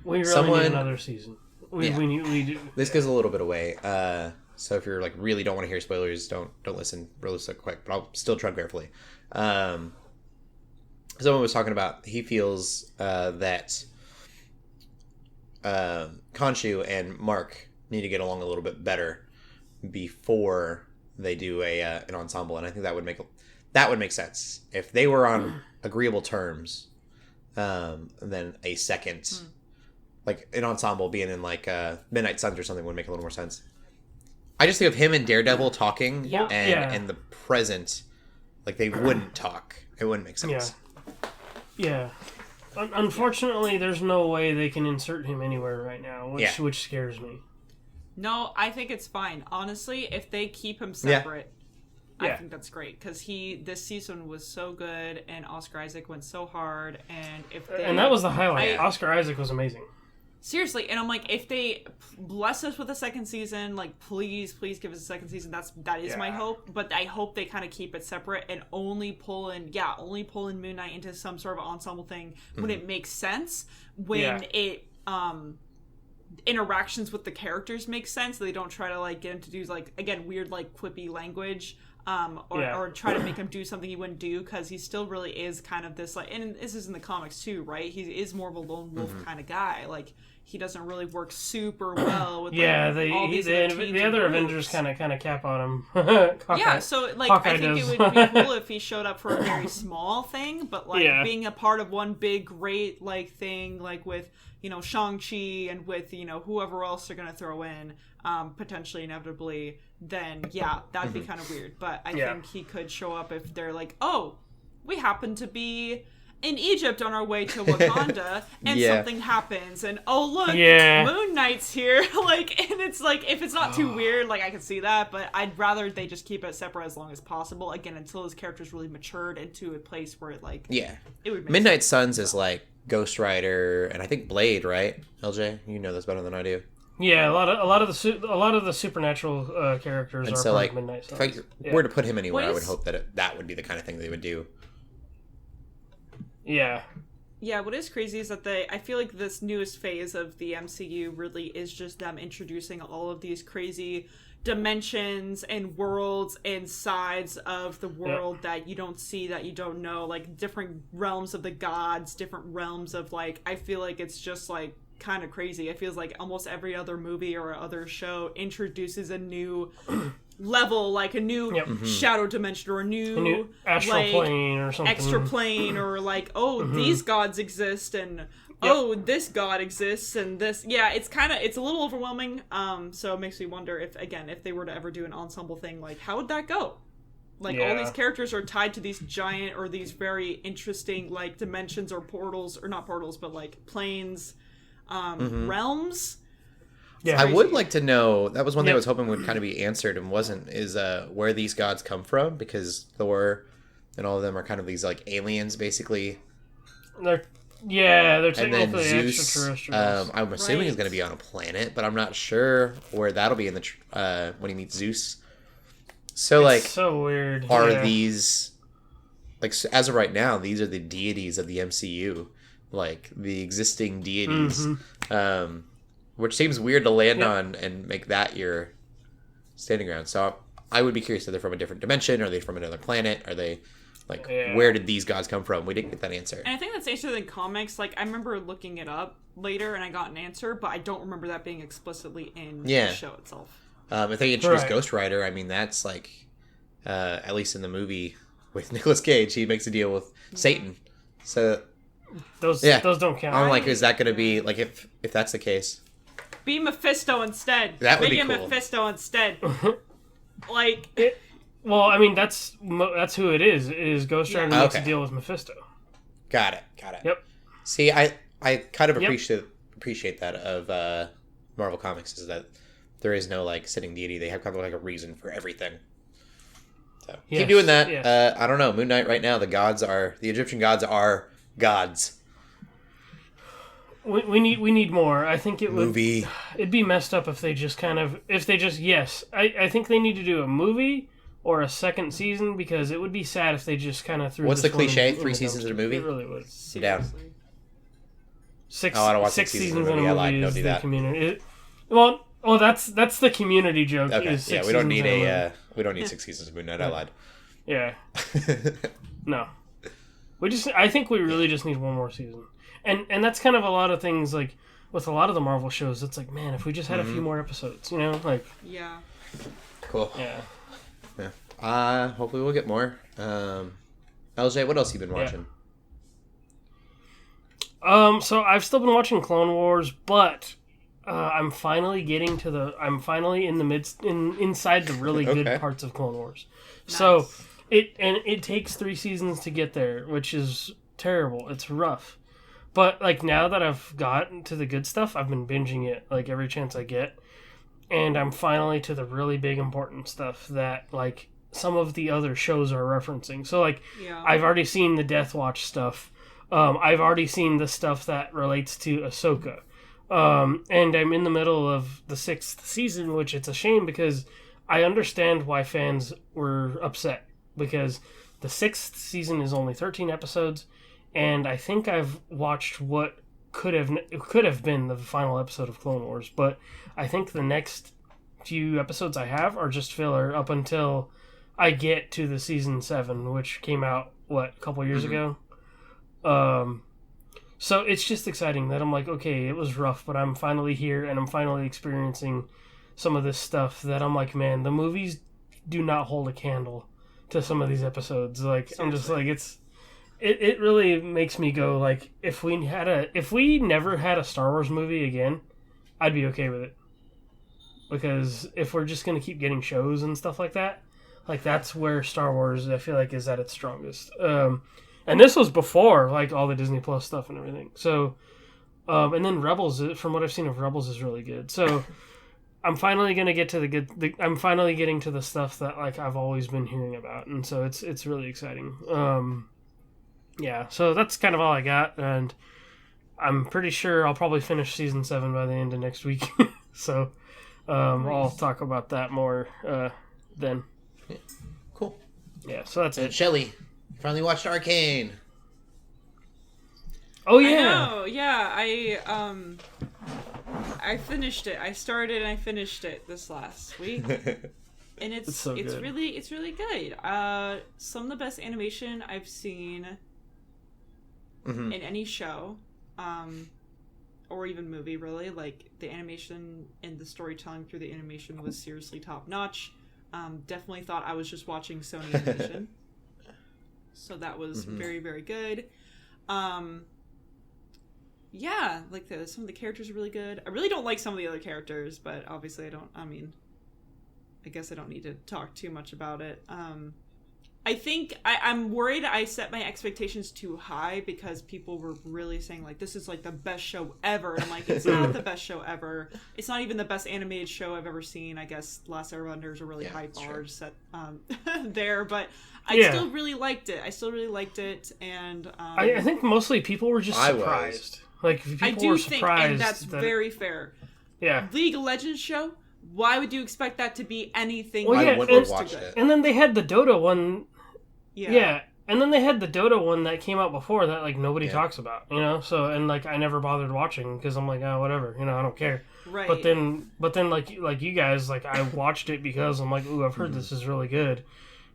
really need another season. We do. This gives a little bit away. So if you're like really don't want to hear spoilers, don't listen really so quick. But I'll still tread carefully. Someone was talking about he feels that Khonshu and Mark need to get along a little bit better before they do an ensemble, and I think that would make sense if they were on agreeable terms. Then a second, like an ensemble being in like Midnight Suns or something would make a little more sense. I just think of him and Daredevil talking, and the present, like they wouldn't talk. It wouldn't make sense. Yeah. Unfortunately, there's no way they can insert him anywhere right now, which scares me. No, I think it's fine. Honestly, if they keep him separate, I think that's great. Because this season was so good, and Oscar Isaac went so hard, and that was the highlight. Oscar Isaac was amazing. Seriously, and I'm like, if they bless us with a second season, like, please give us a second season. That is my hope. But I hope they kind of keep it separate and only pull in Moon Knight into some sort of ensemble thing when it makes sense. When it interactions with the characters make sense. They don't try to like get him to do like, again, weird like quippy language. Or try to make him do something he wouldn't do, because he still really is kind of this like, and this is in the comics too, right? He is more of a lone wolf kind of guy. Like, he doesn't really work super well with the other Avengers kind of cap on him. So like Hawkeye I think it would be cool if he showed up for a very small thing, but like being a part of one big great like thing, like with Shang-Chi and with whoever else they're gonna throw in, potentially inevitably, then that'd be kind of weird. But I think he could show up if they're like, oh, we happen to be in Egypt on our way to Wakanda, and something happens, and look, Moon Knight's here. Like, and it's like, if it's not too weird, like I can see that, but I'd rather they just keep it separate as long as possible. Again, until his character's really matured into a place where it like it would make Midnight Suns is like Ghost Rider and I think Blade, right? LJ, you know this better than I do. Yeah, a lot of the supernatural characters and are so, part like, of Midnight Suns. If I were to put him anywhere, I would hope that that would be the kind of thing they would do. Yeah. Yeah, what is crazy is that I feel like this newest phase of the MCU really is just them introducing all of these crazy dimensions and worlds and sides of the world that you don't see, that you don't know, like different realms of the gods, different realms of like, I feel like it's just like kind of crazy. It feels like almost every other movie or other show introduces a new level, like a new shadow dimension or a new astral plane or something, extra plane, or like these gods exist, and this god exists, and this it's a little overwhelming, so it makes me wonder if they were to ever do an ensemble thing, like how would that go? Like all these characters are tied to these giant or these very interesting like dimensions or portals, or not portals but like planes, realms. I would like to know, that was one thing I was hoping would kind of be answered and wasn't, is where these gods come from, because Thor and all of them are kind of these like aliens basically. They're technically and then Zeus, extraterrestrials. I'm assuming is going to be on a planet, but I'm not sure where that'll be in the when he meets Zeus. So it's so weird. Are these, like, as of right now, these are the deities of the MCU, like the existing deities. Which seems weird to land on and make that your standing ground. So I would be curious if they're from a different dimension. Are they from another planet? Are they, like, where did these gods come from? We didn't get that answer. And I think that's answered in comics. Like, I remember looking it up later and I got an answer, but I don't remember that being explicitly in the show itself. If they introduce Ghost Rider, I mean, that's like, at least in the movie with Nicolas Cage, he makes a deal with Satan. So those don't count. I'm like, is that going to be, like, if that's the case? Be Mephisto instead. That would be cool. Mephisto instead. Like, well, I mean, that's who it is. It is Ghost Rider makes a deal with Mephisto. Got it. Yep. See, I kind of appreciate that of Marvel Comics, is that there is no like sitting deity. They have kind of like a reason for everything. So keep doing that. Yes. I don't know. Moon Knight right now, the Egyptian gods are gods. We need more. I think it'd be messed up if they just I think they need to do a movie or a second season, because it would be sad if they just kind of threw. What's the cliche? 3 seasons in a movie? It really would. Down. Six I don't watch six seasons in a movie no, is do the that. community. Oh, that's the community joke. Okay, Is yeah, we don't need we don't need 6 seasons of Moon Knight. I lied. Yeah. No. I think we really just need one more season. And that's kind of a lot of things, like, with a lot of the Marvel shows, it's like, man, if we just had a few more episodes, you know? Like... Yeah. Cool. Yeah. Yeah. Hopefully we'll get more. LJ, what else have you been watching? Yeah. So I've still been watching Clone Wars, but I'm finally getting to inside the really good parts of Clone Wars. Nice. So it takes 3 seasons to get there, which is terrible. It's rough. But like now that I've gotten to the good stuff, I've been binging it like every chance I get. And I'm finally to the really big important stuff that like some of the other shows are referencing. So like I've already seen the Death Watch stuff. I've already seen the stuff that relates to Ahsoka. And I'm in the middle of the 6th season, which it's a shame because I understand why fans were upset. Because the 6th season is only 13 episodes, and I think I've watched what could have been the final episode of Clone Wars, but I think the next few episodes I have are just filler up until I get to the season 7, which came out, a couple years ago? So it's just exciting that I'm like, okay, it was rough, but I'm finally here, and I'm finally experiencing some of this stuff that I'm like, man, the movies do not hold a candle to some of these episodes. Like, seriously. I'm just like, it really makes me go, like, if we never had a Star Wars movie again, I'd be okay with it. Because if we're just going to keep getting shows and stuff like that, like, that's where Star Wars, I feel like, is at its strongest. And this was before, like, all the Disney Plus stuff and everything. So, and then Rebels, from what I've seen of Rebels, is really good. So, I'm finally going to get to I'm finally getting to the stuff that, like, I've always been hearing about. And so it's really exciting. Yeah, so that's kind of all I got. And I'm pretty sure I'll probably finish season 7 by the end of next week. So, I'll talk about that more then. Yeah. Cool. Yeah, so that's it. Shelley, finally watched Arcane. Oh yeah. I know. Yeah, I finished it. I started and I finished it this last week. And it's really good. Some of the best animation I've seen in any show, or even movie, really. Like, the animation and the storytelling through the animation was seriously top notch. Definitely thought I was just watching Sony animation. So that was very, very good. Yeah, like some of the characters are really good. I really don't like some of the other characters, but obviously I guess I don't need to talk too much about it. I think I'm worried I set my expectations too high because people were really saying, like, this is, like, the best show ever. And I'm like, it's not the best show ever. It's not even the best animated show I've ever seen. I guess Last Airbender is a really high bar set there. But I still really liked it. And I think mostly people were just surprised. Like, people were surprised. And that's very fair. Yeah. League of Legends show? Why would you expect that to be anything? Well, I wouldn't have watched it. And then they had the Dota one. Yeah. And then they had the Dota one that came out before that, like, nobody talks about, you know? So, and, like, I never bothered watching because I'm like, oh, whatever, you know, I don't care. Right. But then like you guys, like, I watched it because I'm like, ooh, I've heard this is really good.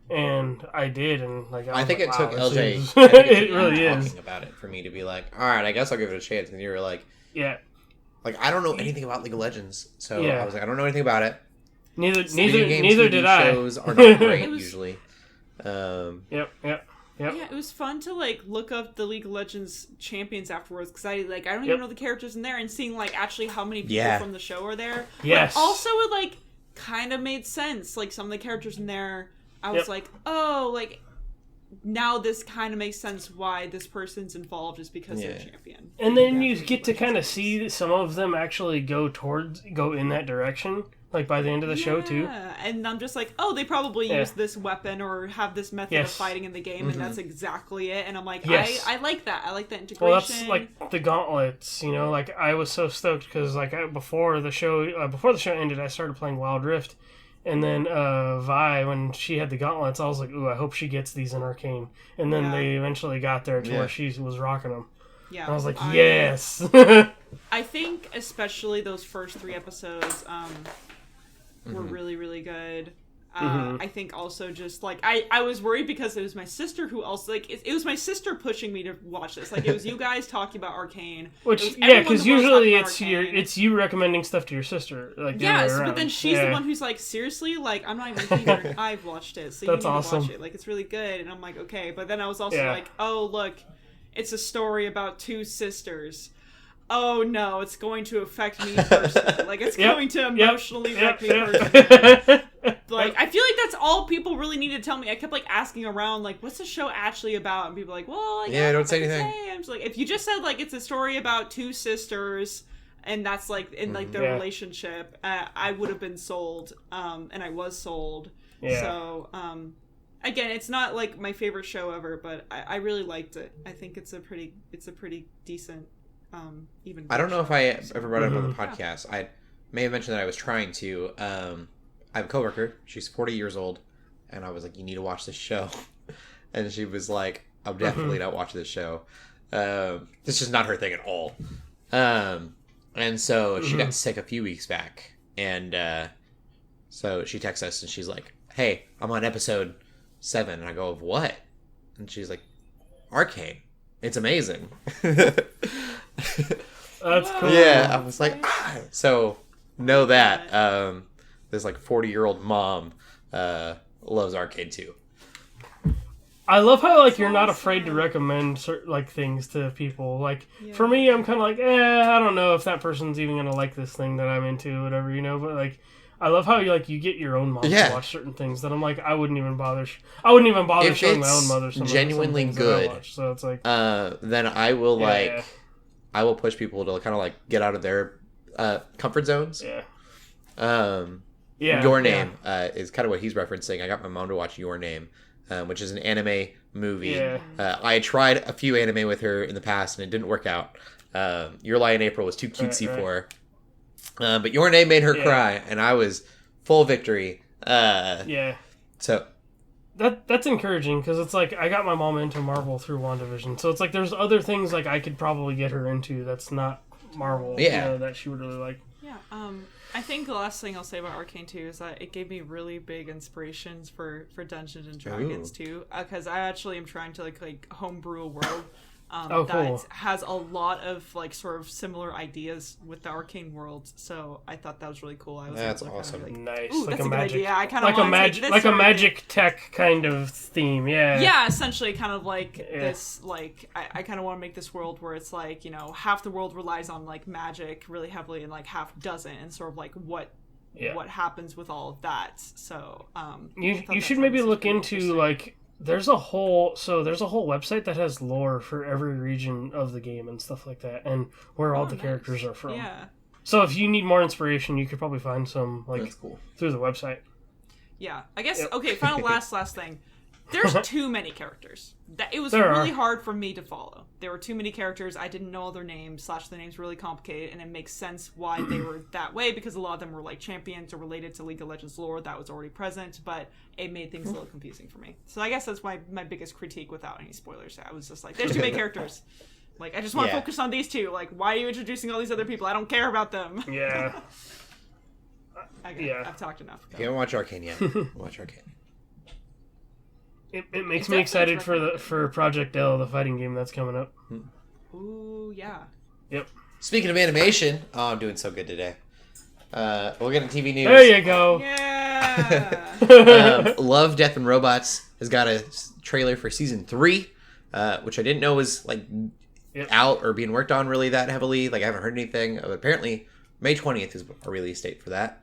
And I did, and, like, I think it took LJ. It really is talking about it for me to be like, all right, I guess I'll give it a chance. And you were like, like, I don't know anything about League of Legends, so I was like, I don't know anything about it. Neither TV did I. Shows are not great usually. Yep. Yeah, it was fun to, like, look up the League of Legends champions afterwards because I don't even know the characters in there, and seeing, like, actually how many people from the show are there. Yes. But also it, like, kind of made sense. Like, some of the characters in there, I was like, oh, like, now this kind of makes sense why this person's involved is because they're a champion. And then you get to kind of see some of them actually go in that direction, like, by the end of the show, too. Yeah, and I'm just like, oh, they probably use this weapon or have this method of fighting in the game, and that's exactly it. And I'm like, I like that. I like that integration. Well, that's, like, the gauntlets, you know? Like, I was so stoked because, like, before the show ended, I started playing Wild Rift. And then Vi, when she had the gauntlets, I was like, ooh, I hope she gets these in Arcane. And then they eventually got there to where she was rocking them. Yeah. And I was like, yes! I think especially those first 3 episodes were really, really good. I think also just like I was worried because it was my sister who also like it was my sister pushing me to watch this. Like it was you guys talking about Arcane, which because usually it's you recommending stuff to your sister. Like yes, but then she's the one who's like, seriously, like I'm not even here. I've watched it, so that's you need awesome. to watch it. Like it's really good, and I'm like, okay. But then I was also like, oh look, it's a story about 2 sisters. Oh no, it's going to affect me personally. Like it's going to emotionally affect me personally. Like I feel like that's all people really need to tell me. I kept like asking around, like, what's the show actually about? And people are like, well, don't say anything. I'm just like, if you just said like it's a story about 2 sisters and that's like in like their relationship, I would have been sold. And I was sold. Yeah. So again, it's not like my favorite show ever, but I really liked it. I think it's a pretty decent. Even I don't know if I ever brought it up on the podcast. I may have mentioned that I was trying to. I have a coworker. She's 40 years old, and I was like, "You need to watch this show," and she was like, "I'm definitely not watching this show. This is not her thing at all." And so she got sick a few weeks back, and so she texts us, and she's like, "Hey, I'm on episode 7," and I go, "Of what?" And she's like, "Arcane. It's amazing." That's cool. Yeah, I was like, so know that this like 40-year-old mom loves Arcane too. I love how like you're not afraid to recommend certain like things to people. Like for me, I'm kind of like, I don't know if that person's even gonna like this thing that I'm into, whatever, you know. But like, I love how you get your own mom to watch certain things that I'm like, I wouldn't even bother if showing my own mother some genuinely some good. watch. So it's like, then I will I will push people to kind of like get out of their comfort zones. Your Name is kind of what he's referencing. I got my mom to watch Your Name, which is an anime movie. I tried a few anime with her in the past and it didn't work out. Your Lie in April was too cutesy for her. But Your Name made her cry, and I was full victory. So that's encouraging because it's like I got my mom into Marvel through WandaVision, so it's like there's other things like I could probably get her into that's not Marvel. That she would really like. I think the last thing I'll say about Arcane 2 is that it gave me really big inspirations for Dungeons and Dragons too, because I actually am trying to like homebrew a world that has a lot of like sort of similar ideas with the Arcane world. So I thought that was really cool. I was that's awesome. Kind of nice, like a magic idea. I kind of like a magic tech kind of theme. Yeah, essentially kind of like this. Like I kind of want to make this world where it's like, you know, half the world relies on like magic really heavily and like half doesn't, and sort of like what happens with all of that. So you should maybe look into like. There's a whole website that has lore for every region of the game and stuff like that, and where all the characters are from. Yeah. So if you need more inspiration, you could probably find some through the website. Yeah, I guess. Okay, final last thing. There's too many characters. It was really hard for me to follow. There were too many characters. I didn't know all their names. / the names were really complicated, and it makes sense why they were that way because a lot of them were like champions or related to League of Legends lore that was already present, but it made things a little confusing for me. So I guess that's my biggest critique without any spoilers. I was just like, there's too many characters. Like, I just want to focus on these 2. Like, why are you introducing all these other people? I don't care about them. Yeah. I've talked enough. You haven't watched Arcane yet. Watch Arcane. It makes me excited for Project L, the fighting game that's coming up. Ooh, yeah. Yep. Speaking of animation, I'm doing so good today. We're getting TV news. There you go. Yeah. Love, Death, and Robots has got a trailer for season 3, which I didn't know was like out or being worked on really that heavily. Like I haven't heard anything. Apparently, May 20th is a release date for that.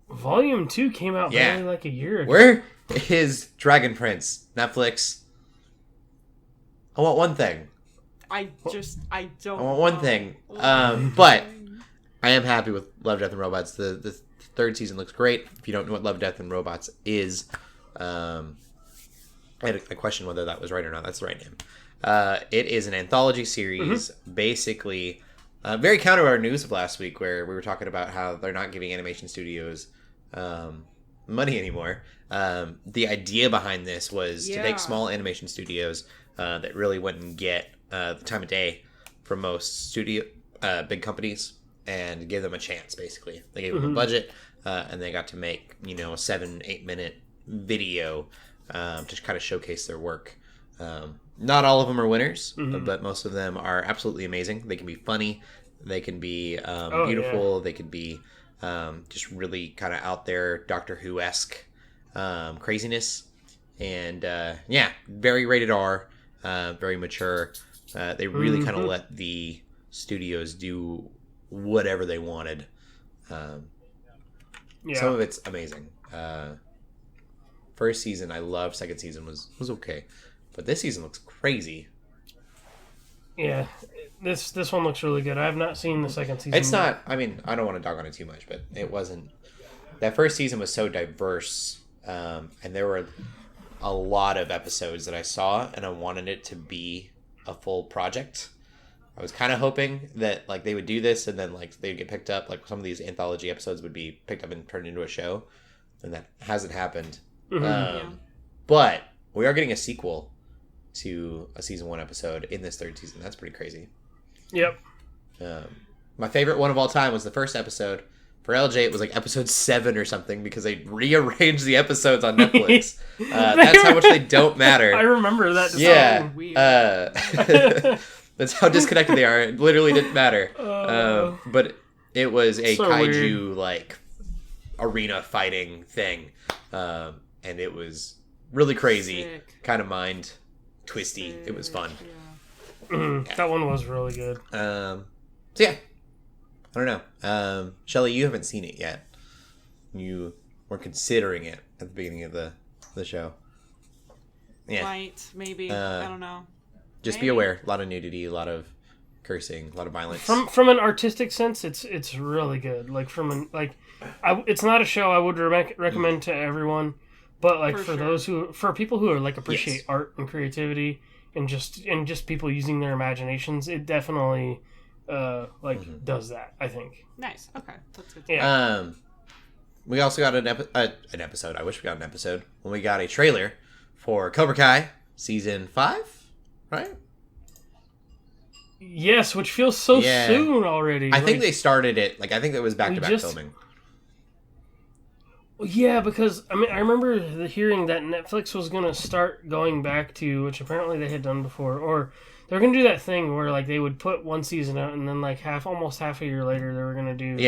Volume 2 came out barely like a year ago. Where is Dragon Prince? Netflix. I want one thing. I don't want one thing. But I am happy with Love, Death, and Robots. The 3rd season looks great. If you don't know what Love, Death, and Robots is, I question whether that was right or not. That's the right name. It is an anthology series, basically, very counter to our news of last week, where we were talking about how they're not giving animation studios money anymore. The idea behind this was to take small animation studios that really wouldn't get the time of day from most studio. big companies and give them a chance. Basically, they gave them a budget, and they got to make a 7-8 minute video to kind of showcase their work. Not all of them are winners, but most of them are absolutely amazing. They can be funny, they can be beautiful, they can be just really kind of out there Doctor Who-esque craziness, and very rated R, very mature. They really kind of let the studios do whatever they wanted. Some of it's amazing. First season I loved. Second season was okay, but this season looks crazy. Yeah, this one looks really good. I have not seen the second season. It's not. I mean, I don't want to dog on it too much, but it wasn't. That first season was so diverse, and there were a lot of episodes that I saw, and I wanted it to be a full project. I was kind of hoping that like they would do this, and then like they'd get picked up. Like some of these anthology episodes would be picked up and turned into a show, and that hasn't happened. But we are getting a sequel to a season 1 episode in this third season. That's pretty crazy. Yep. My favorite one of all time was the first episode. For LJ, it was like episode 7 or something because they rearranged the episodes on Netflix. That's how much they don't matter. I remember that. Yeah. That's how disconnected they are. It literally didn't matter. But it was a so kaiju weird. Like arena fighting thing, and it was really crazy, kind of mind twisty. It was fun. Yeah. That one was really good. So yeah, I don't know. Shelley, you haven't seen it yet. You were considering it at the beginning of the show. Yeah. Might, maybe. I don't know. Just be aware. A lot of nudity, a lot of cursing, a lot of violence. From an artistic sense, it's really good. Like it's not a show I would recommend to everyone, but like for people who are like appreciate art and creativity and just people using their imaginations, it definitely does that. I think. Nice. Okay, that's good. Yeah. We also got an episode. I wish we got an episode when we got a trailer for Cobra Kai season 5. Right? Yes, which feels so soon already. I think they started it, I think it was back-to-back filming. Yeah, because, I remember hearing that Netflix was going to start going back to, which apparently they had done before, or they're going to do that thing where, they would put one season out, and then, almost half a year later, they were going to do...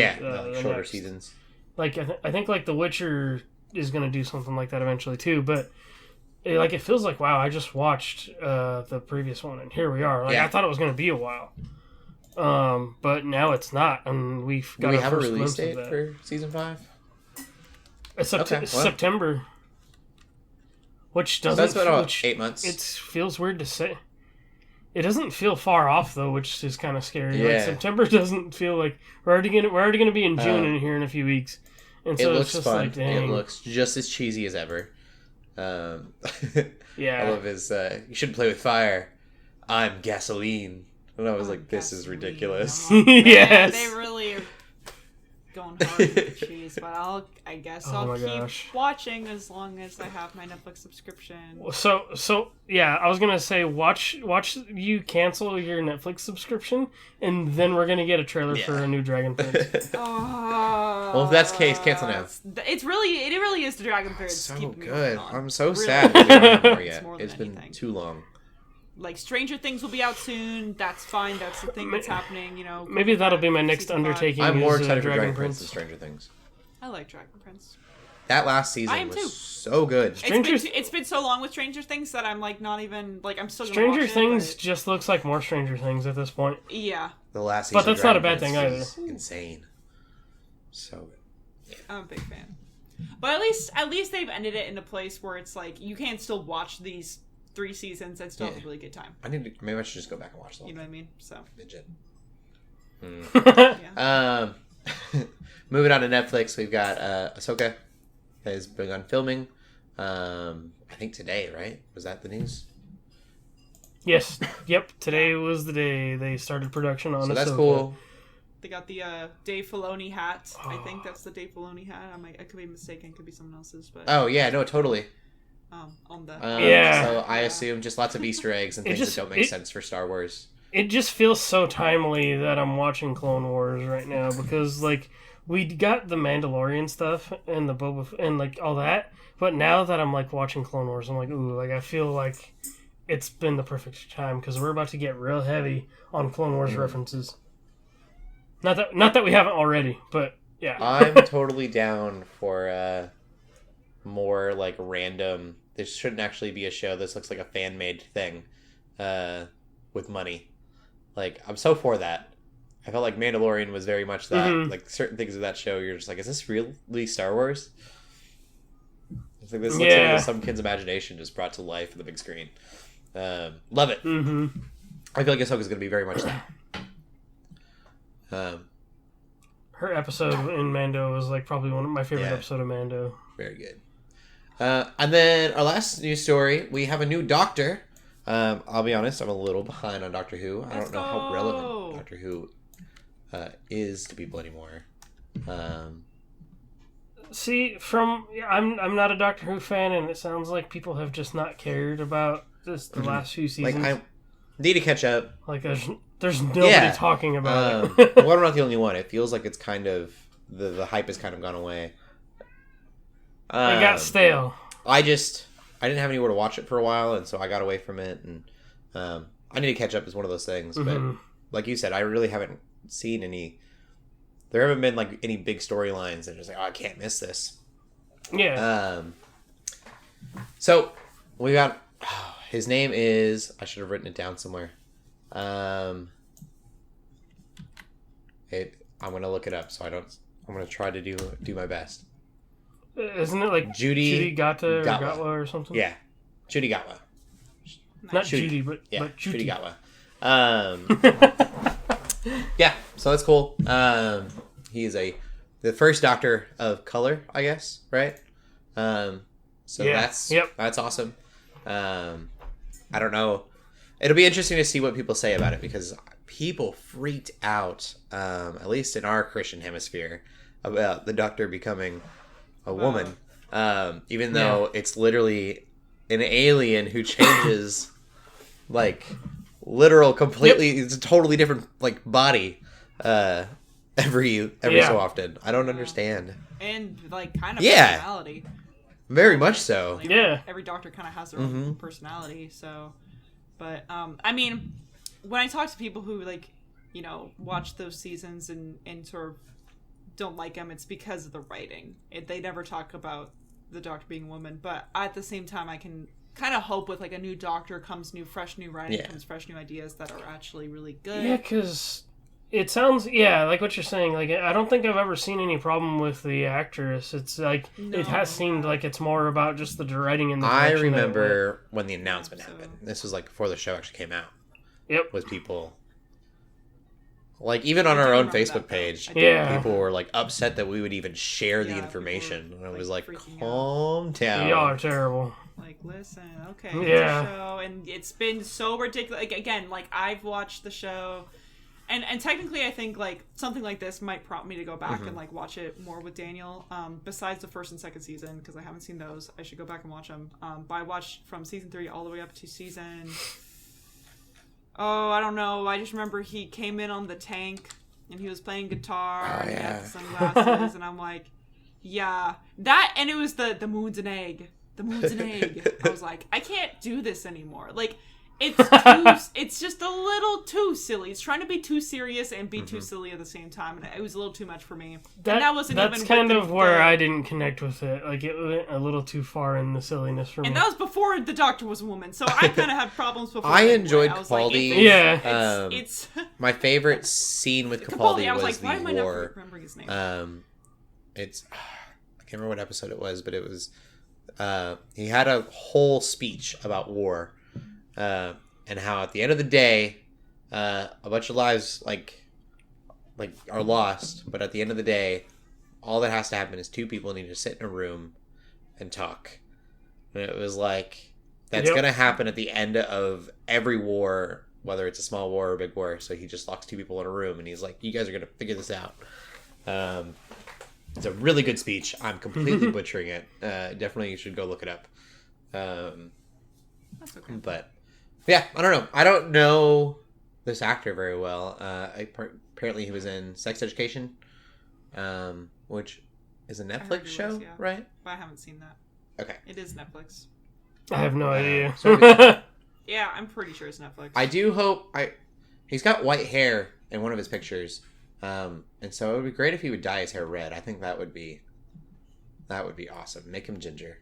shorter seasons. I think, The Witcher is going to do something like that eventually, too, but... it feels like, wow, I just watched the previous one, and here we are. I thought it was going to be a while. But now it's not, and we've got Do we have a release date for season 5? It's September. Which doesn't... So that's about 8 months. It feels weird to say. It doesn't feel far off, though, which is kind of scary. Yeah. September doesn't feel like... We're already gonna be in June in here in a few weeks. And so it looks it's just fun. dang. It looks just as cheesy as ever. I love his you shouldn't play with fire. I'm gasoline. And I was like, this is ridiculous. Yes. They really are going hard with the cheese, but I guess I'll keep watching as long as I have my Netflix subscription. So yeah, I was gonna say watch you cancel your Netflix subscription, and then we're gonna get a trailer for a new Dragon Prince. Well, if that's the case, cancel now. It really is the Dragon Prince. So good. I'm so sad that we don't have more yet. It's been too long. Stranger Things will be out soon. That's fine. That's the thing that's happening. Maybe that'll be my next undertaking. I'm more excited for Dragon Prince than Stranger Things. I like Dragon Prince. That last season was so good. It's been so long with Stranger Things that I'm not even I'm still. Stranger Things just looks like more Stranger Things at this point. Yeah. The last season, but that's not a bad thing either. Insane. So good. Yeah. I'm a big fan. But at least they've ended it in a place where it's you can still watch these 3 seasons and still have a really good time. Maybe I should just go back and watch them. You know what I mean? So. Midget. Moving on to Netflix, we've got Ahsoka has begun filming. I think today, right? Was that the news? Yes. Yep. Today was the day they started production on Ahsoka. So that's cool. They got the Dave Filoni hat. I think that's the Dave Filoni hat. I could be mistaken. It could be someone else's. But oh yeah, no, totally. On the So I assume just lots of Easter eggs and things that don't make sense for Star Wars. it just feels so timely that I'm watching Clone Wars right now because like we got the Mandalorian stuff and the Boba and like all that, but now that I'm like watching Clone Wars, I'm like, ooh, like I feel like it's been the perfect time because we're about to get real heavy on Clone Wars references. Not that we haven't already, but yeah. I'm totally down for more like random. This shouldn't actually be a show. This looks like a fan made thing with money. Like I'm so for that. I felt like Mandalorian was very much that. Like certain things of that show, you're just like, is this really Star Wars? It's like this looks like some kid's imagination just brought to life in the big screen. Love it. I feel like Ahsoka's going to be very much that. Her episode in Mando was like probably one of my favorite episode of Mando. Very good. And then our last news story, we have a new Doctor. I'll be honest, I'm a little behind on Doctor Who. I don't know how relevant Doctor Who is to people anymore. See, I'm not a Doctor Who fan, and it sounds like people have just not cared about the last few seasons. Like I need to catch up. Like there's nobody talking about it. Well, I'm not the only one. It feels like it's kind of the hype has kind of gone away. It got stale. I didn't have anywhere to watch it for a while, and so I got away from it. And I need to catch up. Is one of those things. But like you said, I really haven't seen any. There haven't been like any big storylines, and just like, oh, I can't miss this. Yeah. So we got. His name is. I should have written it down somewhere. I'm gonna look it up, so I don't. I'm gonna try to do my best. Isn't it like Judy Gatwa or something? Yeah, Judy Gatwa. Not Judy, but Judy Gatwa. Yeah, so that's cool. He is the first Doctor of color, I guess, right? So that's awesome. I don't know. It'll be interesting to see what people say about it because people freaked out, at least in our Christian hemisphere, about the Doctor becoming a woman. Even though it's literally an alien who changes, like, literal, completely, it's a totally different, like, body, every so often. I don't understand. And, like, kind of personality. Very much so. Like, every Doctor kind of has their own personality, so... But, I mean, when I talk to people who, like, you know, watch those seasons and sort of don't like them, it's because of the writing. They never talk about the Doctor being a woman, but at the same time, I can kind of hope with, like, a new Doctor comes fresh new writing, comes fresh new ideas that are actually really good. Yeah, because it sounds, like what you're saying, like, I don't think I've ever seen any problem with the actress. It's like, it has seemed like it's more about just the writing and the direction. I remember when the announcement happened. This was, like, before the show actually came out. Yep. Was people... Like, even on our own Facebook page, people were, like, upset that we would even share the information. And I was like, calm down. Y'all are terrible. Like, listen, okay, it's a show, and it's been so ridiculous. Like, again, like, I've watched the show, and technically I think, like, something like this might prompt me to go back and, like, watch it more with Daniel. Besides the first and second season, because I haven't seen those. I should go back and watch them. But I watched from season 3 all the way up to season... Oh, I don't know. I just remember he came in on the tank and he was playing guitar and he had the sunglasses and I'm like, yeah. That, and it was the moon's an egg. The moon's an egg. I was like, I can't do this anymore. Like, it's just a little too silly. It's trying to be too serious and be too silly at the same time, and it was a little too much for me. That's kind of where I didn't connect with it. Like, it went a little too far in the silliness for me. And that was before the Doctor was a woman, so I kind of had problems before. I enjoyed Capaldi. Like, it's my favorite scene with Capaldi was like, why am I not remembering his name? I can't remember what episode it was, but it was he had a whole speech about war. And how at the end of the day, a bunch of lives like are lost, but at the end of the day, all that has to happen is two people need to sit in a room and talk. And it was like, that's gonna happen at the end of every war, whether it's a small war or a big war. So he just locks two people in a room and he's like, you guys are gonna figure this out. It's a really good speech. I'm completely butchering it. Definitely you should go look it up. That's okay. But yeah, I don't know. I don't know this actor very well. Apparently he was in Sex Education, which is a Netflix show, was, yeah. right? But I haven't seen that. Okay. It is Netflix. I have no idea. Yeah, I'm pretty sure it's Netflix. I do hope he's got white hair in one of his pictures, and so it would be great if he would dye his hair red. I think that would be awesome. Make him ginger.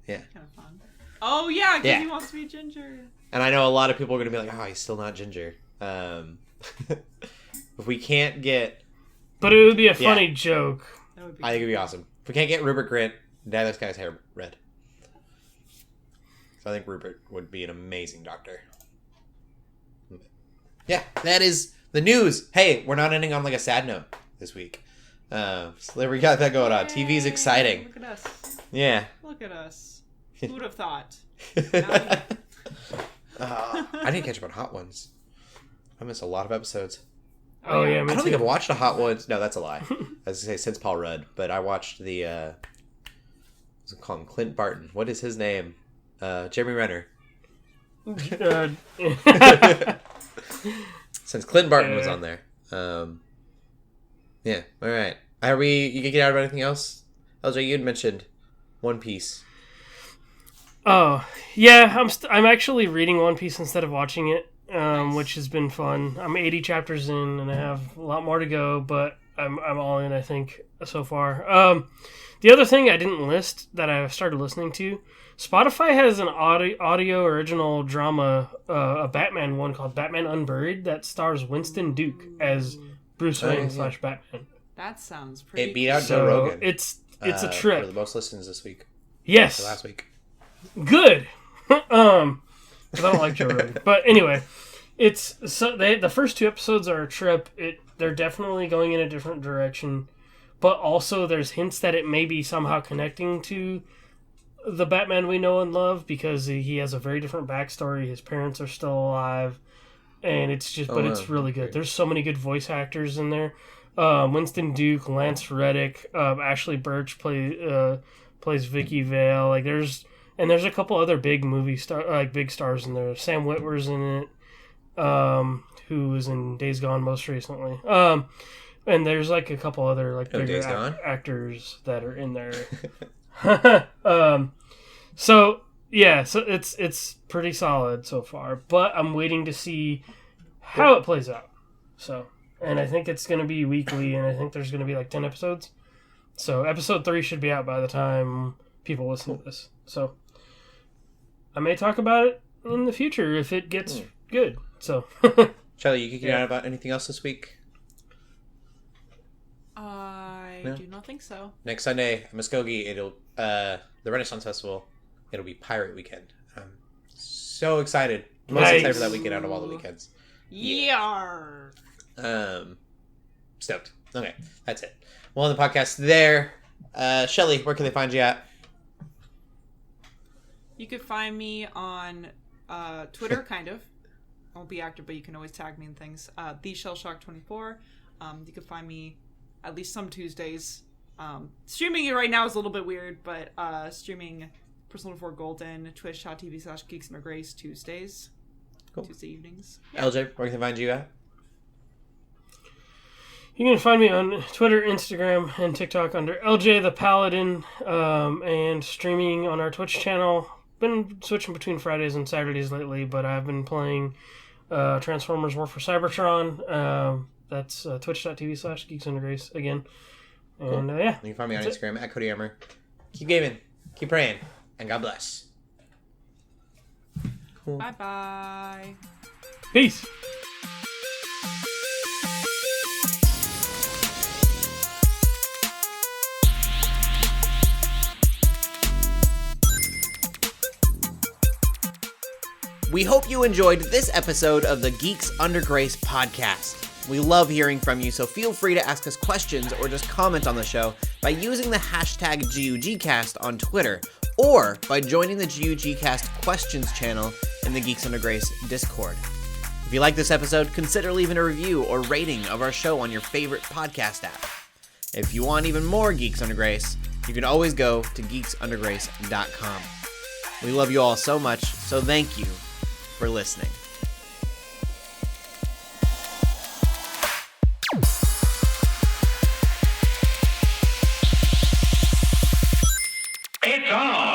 Yeah. Kind of fun. Oh yeah, because he wants to be ginger. And I know a lot of people are going to be like, "Oh, he's still not ginger." If we can't get, but it would be a funny joke. That would be I think it'd be awesome. If we can't get Rupert Grint, dye this guy's hair red. So I think Rupert would be an amazing doctor. Yeah, that is the news. Hey, we're not ending on like a sad note this week. So there we got that going on. TV's exciting. Look at us. Yeah. Look at us. Who would have thought? I didn't catch up on Hot Ones. I missed a lot of episodes. Oh yeah, I don't think I've watched a Hot Ones. No, that's a lie. I was gonna say since Paul Rudd, but I watched the. What's it called? Clint Barton. What is his name? Jeremy Renner. Since Clint Barton was on there. Yeah. All right. Are we? You can get out about anything else? LJ, you had mentioned One Piece. Oh yeah, I'm actually reading One Piece instead of watching it, which has been fun. I'm 80 chapters in, and I have a lot more to go, but I'm all in, I think, so far. The other thing I didn't list that I started listening to, Spotify has an audio original drama, a Batman one called Batman Unburied that stars Winston Duke as Bruce Wayne / Batman. That sounds pretty. It beat out Joe Rogan. It's a trip. For the most listens this week. Yes. Last week. Good. Because I don't like Joe Rogan. But anyway, the first 2 episodes are a trip. They're definitely going in a different direction, but also there's hints that it may be somehow connecting to the Batman we know and love, because he has a very different backstory. His parents are still alive, and it's just, it's really good. There's so many good voice actors in there. Winston Duke, Lance Reddick, Ashley Birch plays Vicky Vale. Like there's a couple other big big stars in there. Sam Witwer's in it, who was in Days Gone most recently. And there's like a couple other bigger actors that are in there. So it's pretty solid so far, but I'm waiting to see how it plays out. So, and I think it's going to be weekly, and I think there's going to be 10 episodes. So episode 3 should be out by the time people listen to this. So I may talk about it in the future if it gets good. So Shelley, you can get out about anything else this week? I do not think so. Next Sunday, Muskogee, it'll the Renaissance Festival. It'll be Pirate Weekend. I'm so excited. Most excited for that weekend out of all the weekends. Yeah. Stoked. Okay, that's it. Well, on the podcast there. Shelley, where can they find you at? You could find me on Twitter, kind of. I won't be active, but you can always tag me in things. The Shellshock24. You can find me at least some Tuesdays. Streaming it right now is a little bit weird, but streaming Persona 4 Golden, twitch.tv/Geeks Under Grace Tuesdays. Cool. Tuesday evenings. Yeah. LJ, where can they find you at? You can find me on Twitter, Instagram, and TikTok under LJ the Paladin, and streaming on our Twitch channel. Been switching between Fridays and Saturdays lately, but I've been playing Transformers War for Cybertron. That's twitch.tv/Geeks Under Grace again. And cool. You can find me on Instagram at Cody Armour. Keep gaming, keep praying, and God bless. Cool. Bye-bye. Peace. We hope you enjoyed this episode of the Geeks Under Grace podcast. We love hearing from you, so feel free to ask us questions or just comment on the show by using the hashtag GUGcast on Twitter, or by joining the GUGcast questions channel in the Geeks Under Grace Discord. If you like this episode, consider leaving a review or rating of our show on your favorite podcast app. If you want even more Geeks Under Grace, you can always go to geeksundergrace.com. We love you all so much, so thank you for listening. It's on!